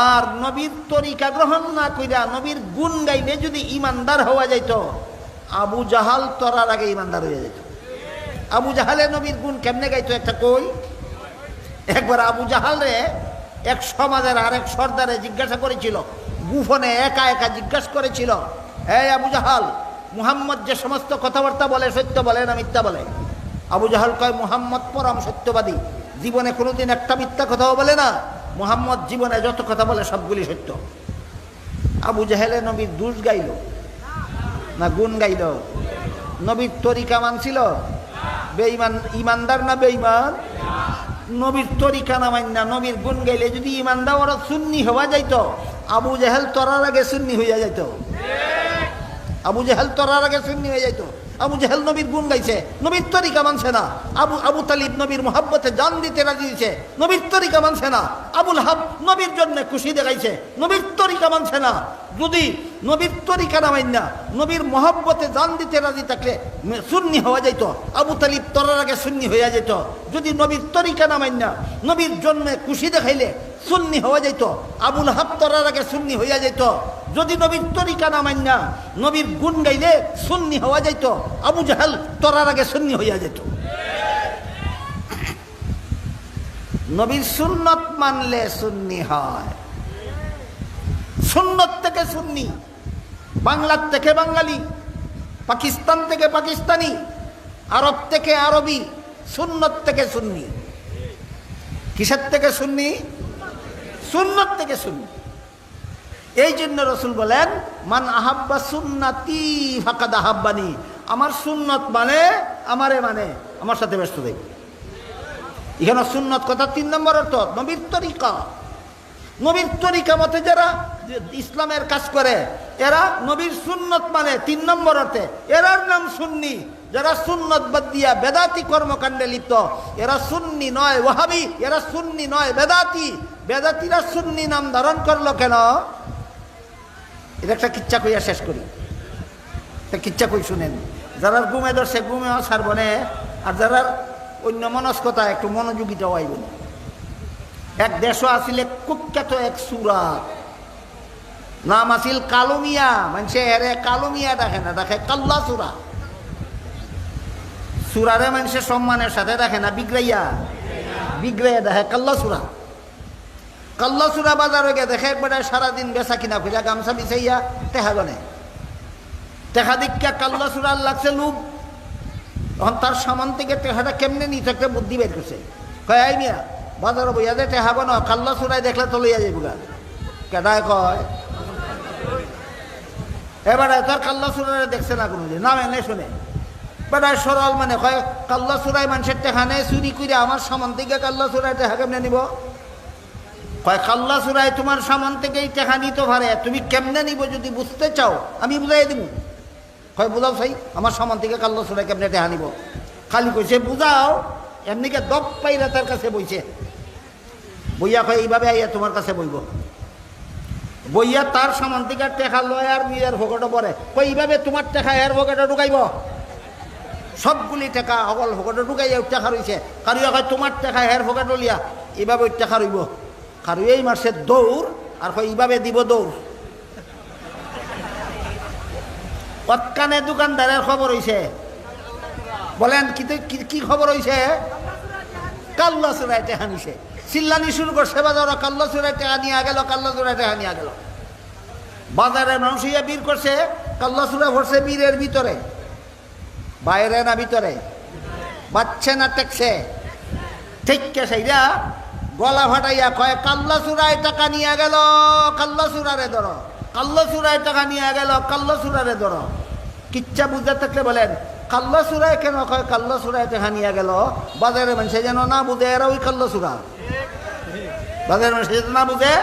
আর নবীর তরিকা গ্রহণ না কইরা নবীর গুণ গাইলে যদি ইমানদার হওয়া যেত, আবু জাহাল তরার আগে ইমানদার হইয়া যেত। আবু জাহালে নবীর গুণ কেমনে গাইতো একটা কই। একবার আবু জাহাল রে এক সমাজের আরেক সর্দারে জিজ্ঞাসা করেছিল, গুফনে একা একা জিজ্ঞাসা করেছিল, এই আবু জাহাল, মুহাম্মদ যে সমস্ত কথাবার্তা বলে সত্য বলে না মিথ্যা বলে? আবু জাহাল কয়, মুহাম্মদ পরম সত্যবাদী, জীবনে কোনোদিন একটা মিথ্যা কথাও বলে না, মুহাম্মদ জীবনে যত কথা বলে সবগুলি সত্য। আবু জাহেলে নবীর দোষ গাইল না গুণ গাইল? নবীর তরিকা মানছিল? বেঈমান ইমানদার না বেঈমান? নবীর তরিকা না মান্না নবীর গুণ গাইলে যদি ইমানদার ওরা সুন্নি হওয়া যাইত, আবু জাহেল তরার আগে সুন্নি হইয়া যাইত। আবু জাহেল তরার আগে সুন্নি হয়ে যাইত। আবু জাহেল নবীর গুণ গাইছে, নবীর তরিকা মানছে না। আবু তালিব নবীর মোহাব্বতে জান দিতে রাজি দিয়েছে, নবীর তরিকা মানছে না। আবুল হাব নবীর জন্য খুশি দেখাইছে, নবীর তরিকা মানছে না। যদি নবীর তরিকা না মাইনা নবীর মোহাব্বতে জান দিতে রাজি থাকলে সুন্নি হওয়া যাইত, আবু তালিব তরার আগে সুন্নি হইয়া যেত। যদি নবীর তরিকা না মাইনা নবীর জন্য খুশি দেখাইলে সুন্নি হওয়া যাইত, আবুল হাব তরার আগে সুন্নি হইয়া যেত। যদি নবীর তরিকা না মান্না নবীর গুণ গাইলে সুন্নি হওয়া যাইত, আবু জাহেল তরার আগে সুন্নি হইয়া যেত। নবীর সুন্নত মানলে সুন্নি হয়। সুন্নত থেকে সুন্নি, বাংলার থেকে বাঙালি, পাকিস্তান থেকে পাকিস্তানি, আরব থেকে আরবি, সুন্নত থেকে সুন্নি। কিসের থেকে সুন্নি? সুন্নত থেকে সুন্নি। এই জন্য রসুল বলেন, মান আহাব্বা সুন্নাতি ফাকাদ আহাব্বানি, আমার সুন্নত মানে আমারে মানে আমার সাথে ব্যস্ত থাকবে। এখানে সুন্নত কথা 3 নম্বর অর্থ নবীর তরিকা। নবীর তরিকা মতে যারা ইসলামের কাজ করে এরা নবীর সুন্নত মানে 3 নম্বর অর্থে এরার নাম সুন্নি। যারা সুন্নত বাদ দিয়া বেদাতি কর্মকাণ্ডে লিপ্ত এরা সুন্নি নয় ওয়াহাবি, এরা সুন্নি নয় বেদাতি। বেদাতিরা সুন্নি নাম ধারণ করলো কেন? এটা একটা কিচ্ছা কইয়া শেষ করি। একটা কিচ্ছা কই শুনেন। যারা ঘুমে ধরছে ঘুমেও ছাড়ব না, আর যারা অন্য মনস্কতা একটু মনোযোগিতা আইব না। এক দেশও আসিলে কুখ্যাত এক সুরা, নাম আসিল কালুমিয়া। মানুষে এরে কালুমিয়া দেখে না, দেখে কাল্লা সুরা। সুরারে মানুষের সম্মানের সাথে দেখে না, বিগ্রাইয়া বিগ্রাইয়া দেখে কাল্লা সুরা। কাল্লা সুরা বাজারে গিয়ে দেখে একবার সারাদিন বেচা কিনা ফিরা গামছা বিছাইয়া টেহা গনে টেহা দীক্ষা কাল্লা সুরার লাগছে লোক। তখন তার সামান থেকে টেহাটা কেমনে নিতে একটা বুদ্ধি বের করছে। কয় আই মিয়া বাজারে বইয়া দে টেহা গন, কাল্লা সুরায় দেখলে তো লইয়া যাইব গা। কেটায় কয় এবারে তার কাল্লা সুরারে দেখছে না কোনো দিন, নাম এনে শুনে বেটায় সরল মানে কয় কাল্লা সুরায় মানুষের টেহা নেই চুরি করে আমার সামান থেকে কাল্লা সুরায় টেহা কেমনে নিব? কয় কাল্লা সুরায় তোমার সামান থেকেই টেহা নিতে পারে, তুমি কেমনে নিব যদি বুঝতে চাও আমি বুঝাই দিব। কয় বুঝাও সাই আমার সামান থেকে কাল্লা সুরায় কেমনে টেহা নিব? খালি কইছে বুঝাও, এমনিকে দপ পাইরা তার কাছে বইছে। বইয়া কয় এইভাবে আইয়া তোমার কাছে বইব। বইয়া তার সামান থেকে টেকা লয় আর নিজের ভোগটা পরে কয় এইভাবে তোমার টেকা এর ভোগটা ঢুকাইব। সবগুলি টাকা অকল ফকটে ঢুকাইয়া টাকা রয়েছে, কারুয়া কয় তোমার টাকা হের ফকট লিয়া, এইভাবে টাকা রইব। কারুয়েই মারছে দৌড়, আর কয় এইভাবে দিব দৌড়। অতকানে দোকানদারের খবর হইছে, বলেন কি খবর হইছে? কাল্লা চুরাই টেহা নিছে। চিল্লানি শুরু করছে বাজার, কাল্লা চুরাই টেহা নিয়ে গেল, কাল্লা চুরাই টেহা নিয়ে গেল। বাজারে মানুষ ইয়া বীর করছে, কাল্লা চুরা ভরছে বীরের ভিতরে, বাইরে না ভিতরে, বাচ্চে না টেকছে, ঠিক সেইটা গলা ফাটাইয়া কয় কাল্লা চুরায় টাকা নিয়ে গেল, কাল্লা চুরারে ধরো, কাল্লা চুরায় টাকা নিয়ে গেল, কাল্লা চুরারে ধরো। কিচ্ছা বুঝতে থাকলে বলেন কাল্লা চুরায় কেন কয় কাল্লা চুরায় টাকা নিয়ে গেল? বাজারে মানুষে যেন না বুঝে এরা ওই কাল্লা চুরা, বাজারে মানুষে যেন না বুঝে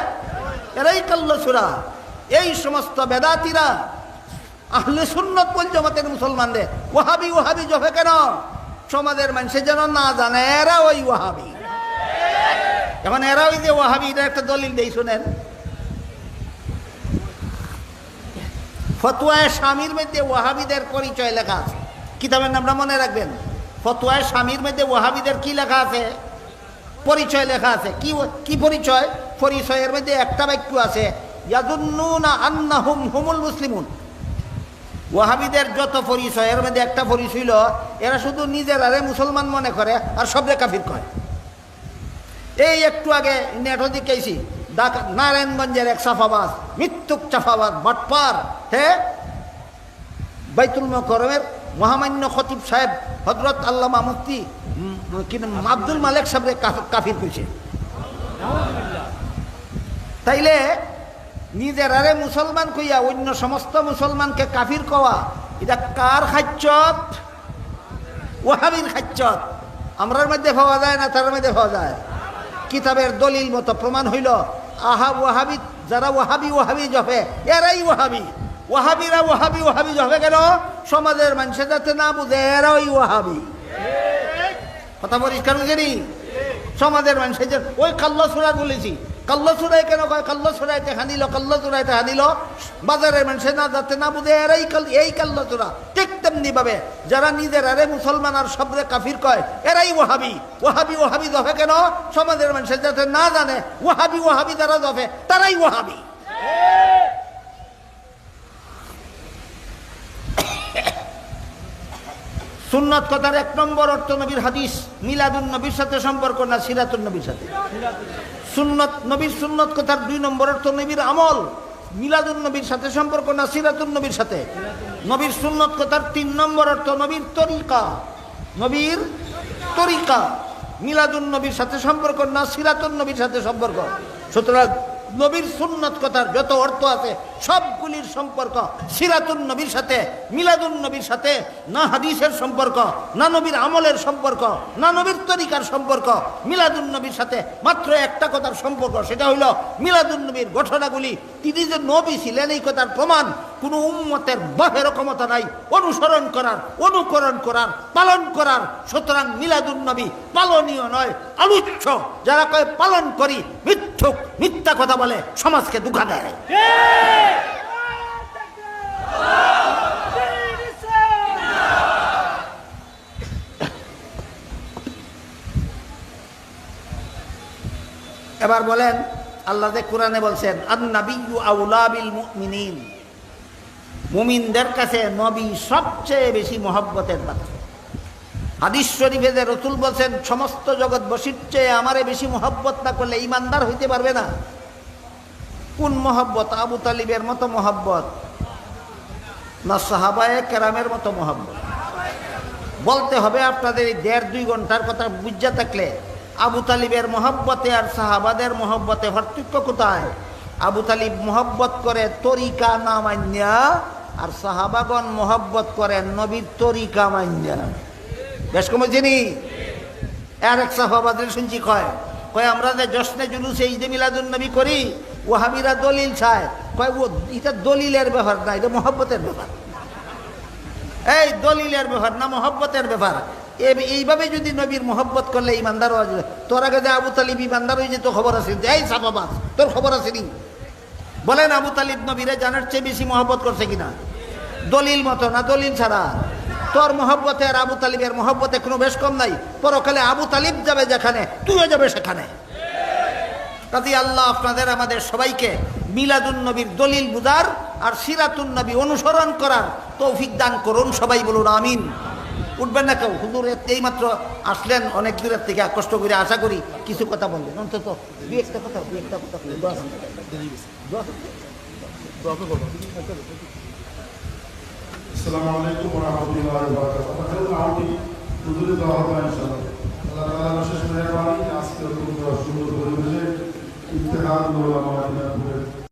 এরাই কাল্লা চুরা। এই সমস্ত বেদাতিরা আহলে সুন্নাত ওয়াল জামাতের মুসলমানদের ওয়াহাবি ওয়াহাবি জপে কেন? সমাজের মানুষে যেন না জানে এরা ওই ওয়াহাবি। এখন এরা ওই যে ওয়াহাবি, এটা একটা দলিল দেই শোনেন। ফতোয়ায়ে শামির মধ্যে ওয়াহাবিদের পরিচয় লেখা আছে, কিতাবের নামটা মনে রাখবেন। ফতোয়ায়ে শামির মধ্যে ওয়াহাবিদের কি লেখা আছে? পরিচয় লেখা আছে। কি পরিচয়? পরিচয়ের মধ্যে একটা বাক্য আছে, ইয়াজুন্নুনা আন্নাহুম হুমুল মুসলিমুন। ওয়াহাবিদের যত পরিচয়ের মধ্যে একটা পরিচয় হলো এরা শুধু নিজেরারে মুসলমান মনে করে আর সবরে কাফির কয়। এই একটু আগে নেটও দিকেছি, নারায়ণগঞ্জের এক চাফাবাজ, মৃত্যুক চাফাবাজ বাটপার, হ্যাঁ, বাইতুল মুকাররমের মহামান্য খতিব সাহেব হযরত আল্লামা মুফতি আব্দুল মালেক সাহেবরে কাফির কইছে। তাইলে নিজেরারে মুসলমান কইয়া অন্য সমস্ত মুসলমানকে কাফির কওয়া, এটা কার খাচ্চত? ওয়াহাবির খাচ্চত। আমরার মধ্যে পাওয়া যায় না, তার মধ্যে পাওয়া যায়। কিতাবের দলিল মতো প্রমাণ হইল ওয়াহাবি, যারা ওয়াহাবি ওয়াহাবি জপে এরাই ওয়াহাবি। ওয়াহাবিরা ওয়াহাবি ওয়াহাবি জপে কেন? সমাজের মানুষের যাতে না বুঝে এরা ওই ওয়াহাবি। কথা পরিষ্কার বুঝেনি? সমাজের মানুষের যে ওই কাল্লা চুরা বলেছি, কাল্লা চুরাই কেন কয়? কাল্লা চুরাইতে হানিল, কাল্লা চুরাইতে হানিল। বাজারের মানুষের না যাতে না বুঝে এরাই এই কাল্লা চুরা। ঠিক তেমনি ভাবে যারা নিজের আরে মুসলমান আর সবরে কাফির কয় এরাই ওয়াহাবি। ওয়াহাবি ওয়াহাবি জপে কেন? সমাজের মানুষের যাতে না জানে ওয়াহাবি ওয়াহাবি যারা জপে তারাই ওয়াহাবি। সুন্নাত কথার এক নম্বর অর্থ নবীর হাদিস। মিলাদুন নবীর সাথে সম্পর্ক না সিরাতুন নবীর সাথে। সুন্নত নবীর সুন্নত কথার দুই নম্বর অর্থ নবীর আমল। মিলাদুন নবীর সাথে সম্পর্ক না সিরাতুন নবীর সাথে। নবীর সুন্নত কথার তিন নম্বর অর্থ নবীর তরিকা। নবীর তরিকা। মিলাদুন নবীর সাথে সম্পর্ক না সিরাতুন নবীর সাথে সম্পর্ক। সুতরাং নবীর সুন্নত কথার যত অর্থ আছে সবগুলির সম্পর্ক সিরাতুন নবীর সাথে, মিলাদুন নবীর সাথে। না হাদিসের সম্পর্ক, না নবীর আমলের সম্পর্ক, না নবীর তরিকার সম্পর্ক। মিলাদুন নবীর সাথে মাত্র একটা কথার সম্পর্ক, সেটা হইল মিলাদুন নবীর ঘটনাগুলি। তিনি যে নবী ছিলেন এই কথার প্রমাণ কোনো উম্মতের বাহের ক্ষমতা নাই অনুসরণ করার, অনুকরণ করার, পালন করার। সুতরাং মিলাদুন নবী পালনীয় নয়, আলুচ্ছ। যারা কয় পালন করি মিথ্যুক, মিথ্যা কথা বলে, সমাজকে ধোঁকা দেয়। এবার বলেন আল্লাহ যে কোরআনে বলছেন আন-নাবিয়্যু আউলা বিল মুমিনিন, মুমিনদের কাছে নবী সবচেয়ে বেশি মহব্বতের পাত্র। হাদিস শরীফে যে রাসূল বলছেন সমস্ত জগৎবাসীর চেয়ে আমারে বেশি মহব্বত না করলে ঈমানদার হইতে পারবে না। কোন মহব্বত? আবু তালিবের মতো মহব্বত না সাহাবায়ে কেরামের মতো মহব্বত? বলতে হবে আপনাদের এই 1.5-2 ঘন্টার কথা বুঝা থাকলে আবু তালিবের মহব্বতে আর সাহাবাদের মহব্বতে পার্থক্য কোথায়? আবু তালিব মহব্বত করে তরিকা না মান্যা, আর সাহাবাগণ মহব্বত করেন নবীর তরিকা মান্যা। বেশ কম চিনি। আর এক সাহাবাদের শুনছি কয় আমরা যে জশ্নে জুলুসে ঈদে মিলাদুন নবী করি, ওয়াহাবিরা দলিল চায়। কয় ও এটা দলিলের ব্যাপার না, এটা মহব্বতের ব্যাপার। এই দলিলের ব্যাপার না, মহব্বতের ব্যাপার। এইভাবে যদি নবীর মহব্বত করলে ইমানদার হওয়া যাবে। তোর আগে যে আবু তালিব ইমানদার হয়ে যেত খবর আছে? এই সাহাবাবাদ, তোর খবর আছে নি? বলেন আবু তালিব নবীরে জানার চেয়ে বেশি মহব্বত করছে কিনা? দলিল মতো না দলিল ছাড়া? তোর মহব্বতে আর আবু তালিবের মহব্বতে কোনো বেশ কম নাই। পরকালে আবু তালিব যাবে যেখানে, তুইও যাবে সেখানে। কাজী আল্লাহ আপনাদের আমাদের সবাইকে মিলাদুন নবীর দলিল বুঝার আর সিরাতুন নবী অনুসরণ করার তৌফিক দান করুন। সবাই বলুন আমিন। উঠবেন না কেউ, হুজুর এইমাত্র আসলেন অনেক দূরের থেকে, কষ্ট করে আশা করি কিছু কথা বলবেন, অন্তত দুই একটা কথা আসসালামু আলাইকুম ওয়া রাহমাতুল্লাহি ওয়া বারাকাতুহু। আমি হুজুরের দোয়া করব ইনশাআল্লাহ। আল্লাহ তাআলা বিশেষ মেহেরবানি, আজকে সুন্দর পরিবেশে ইত্তেহাদুল উলামা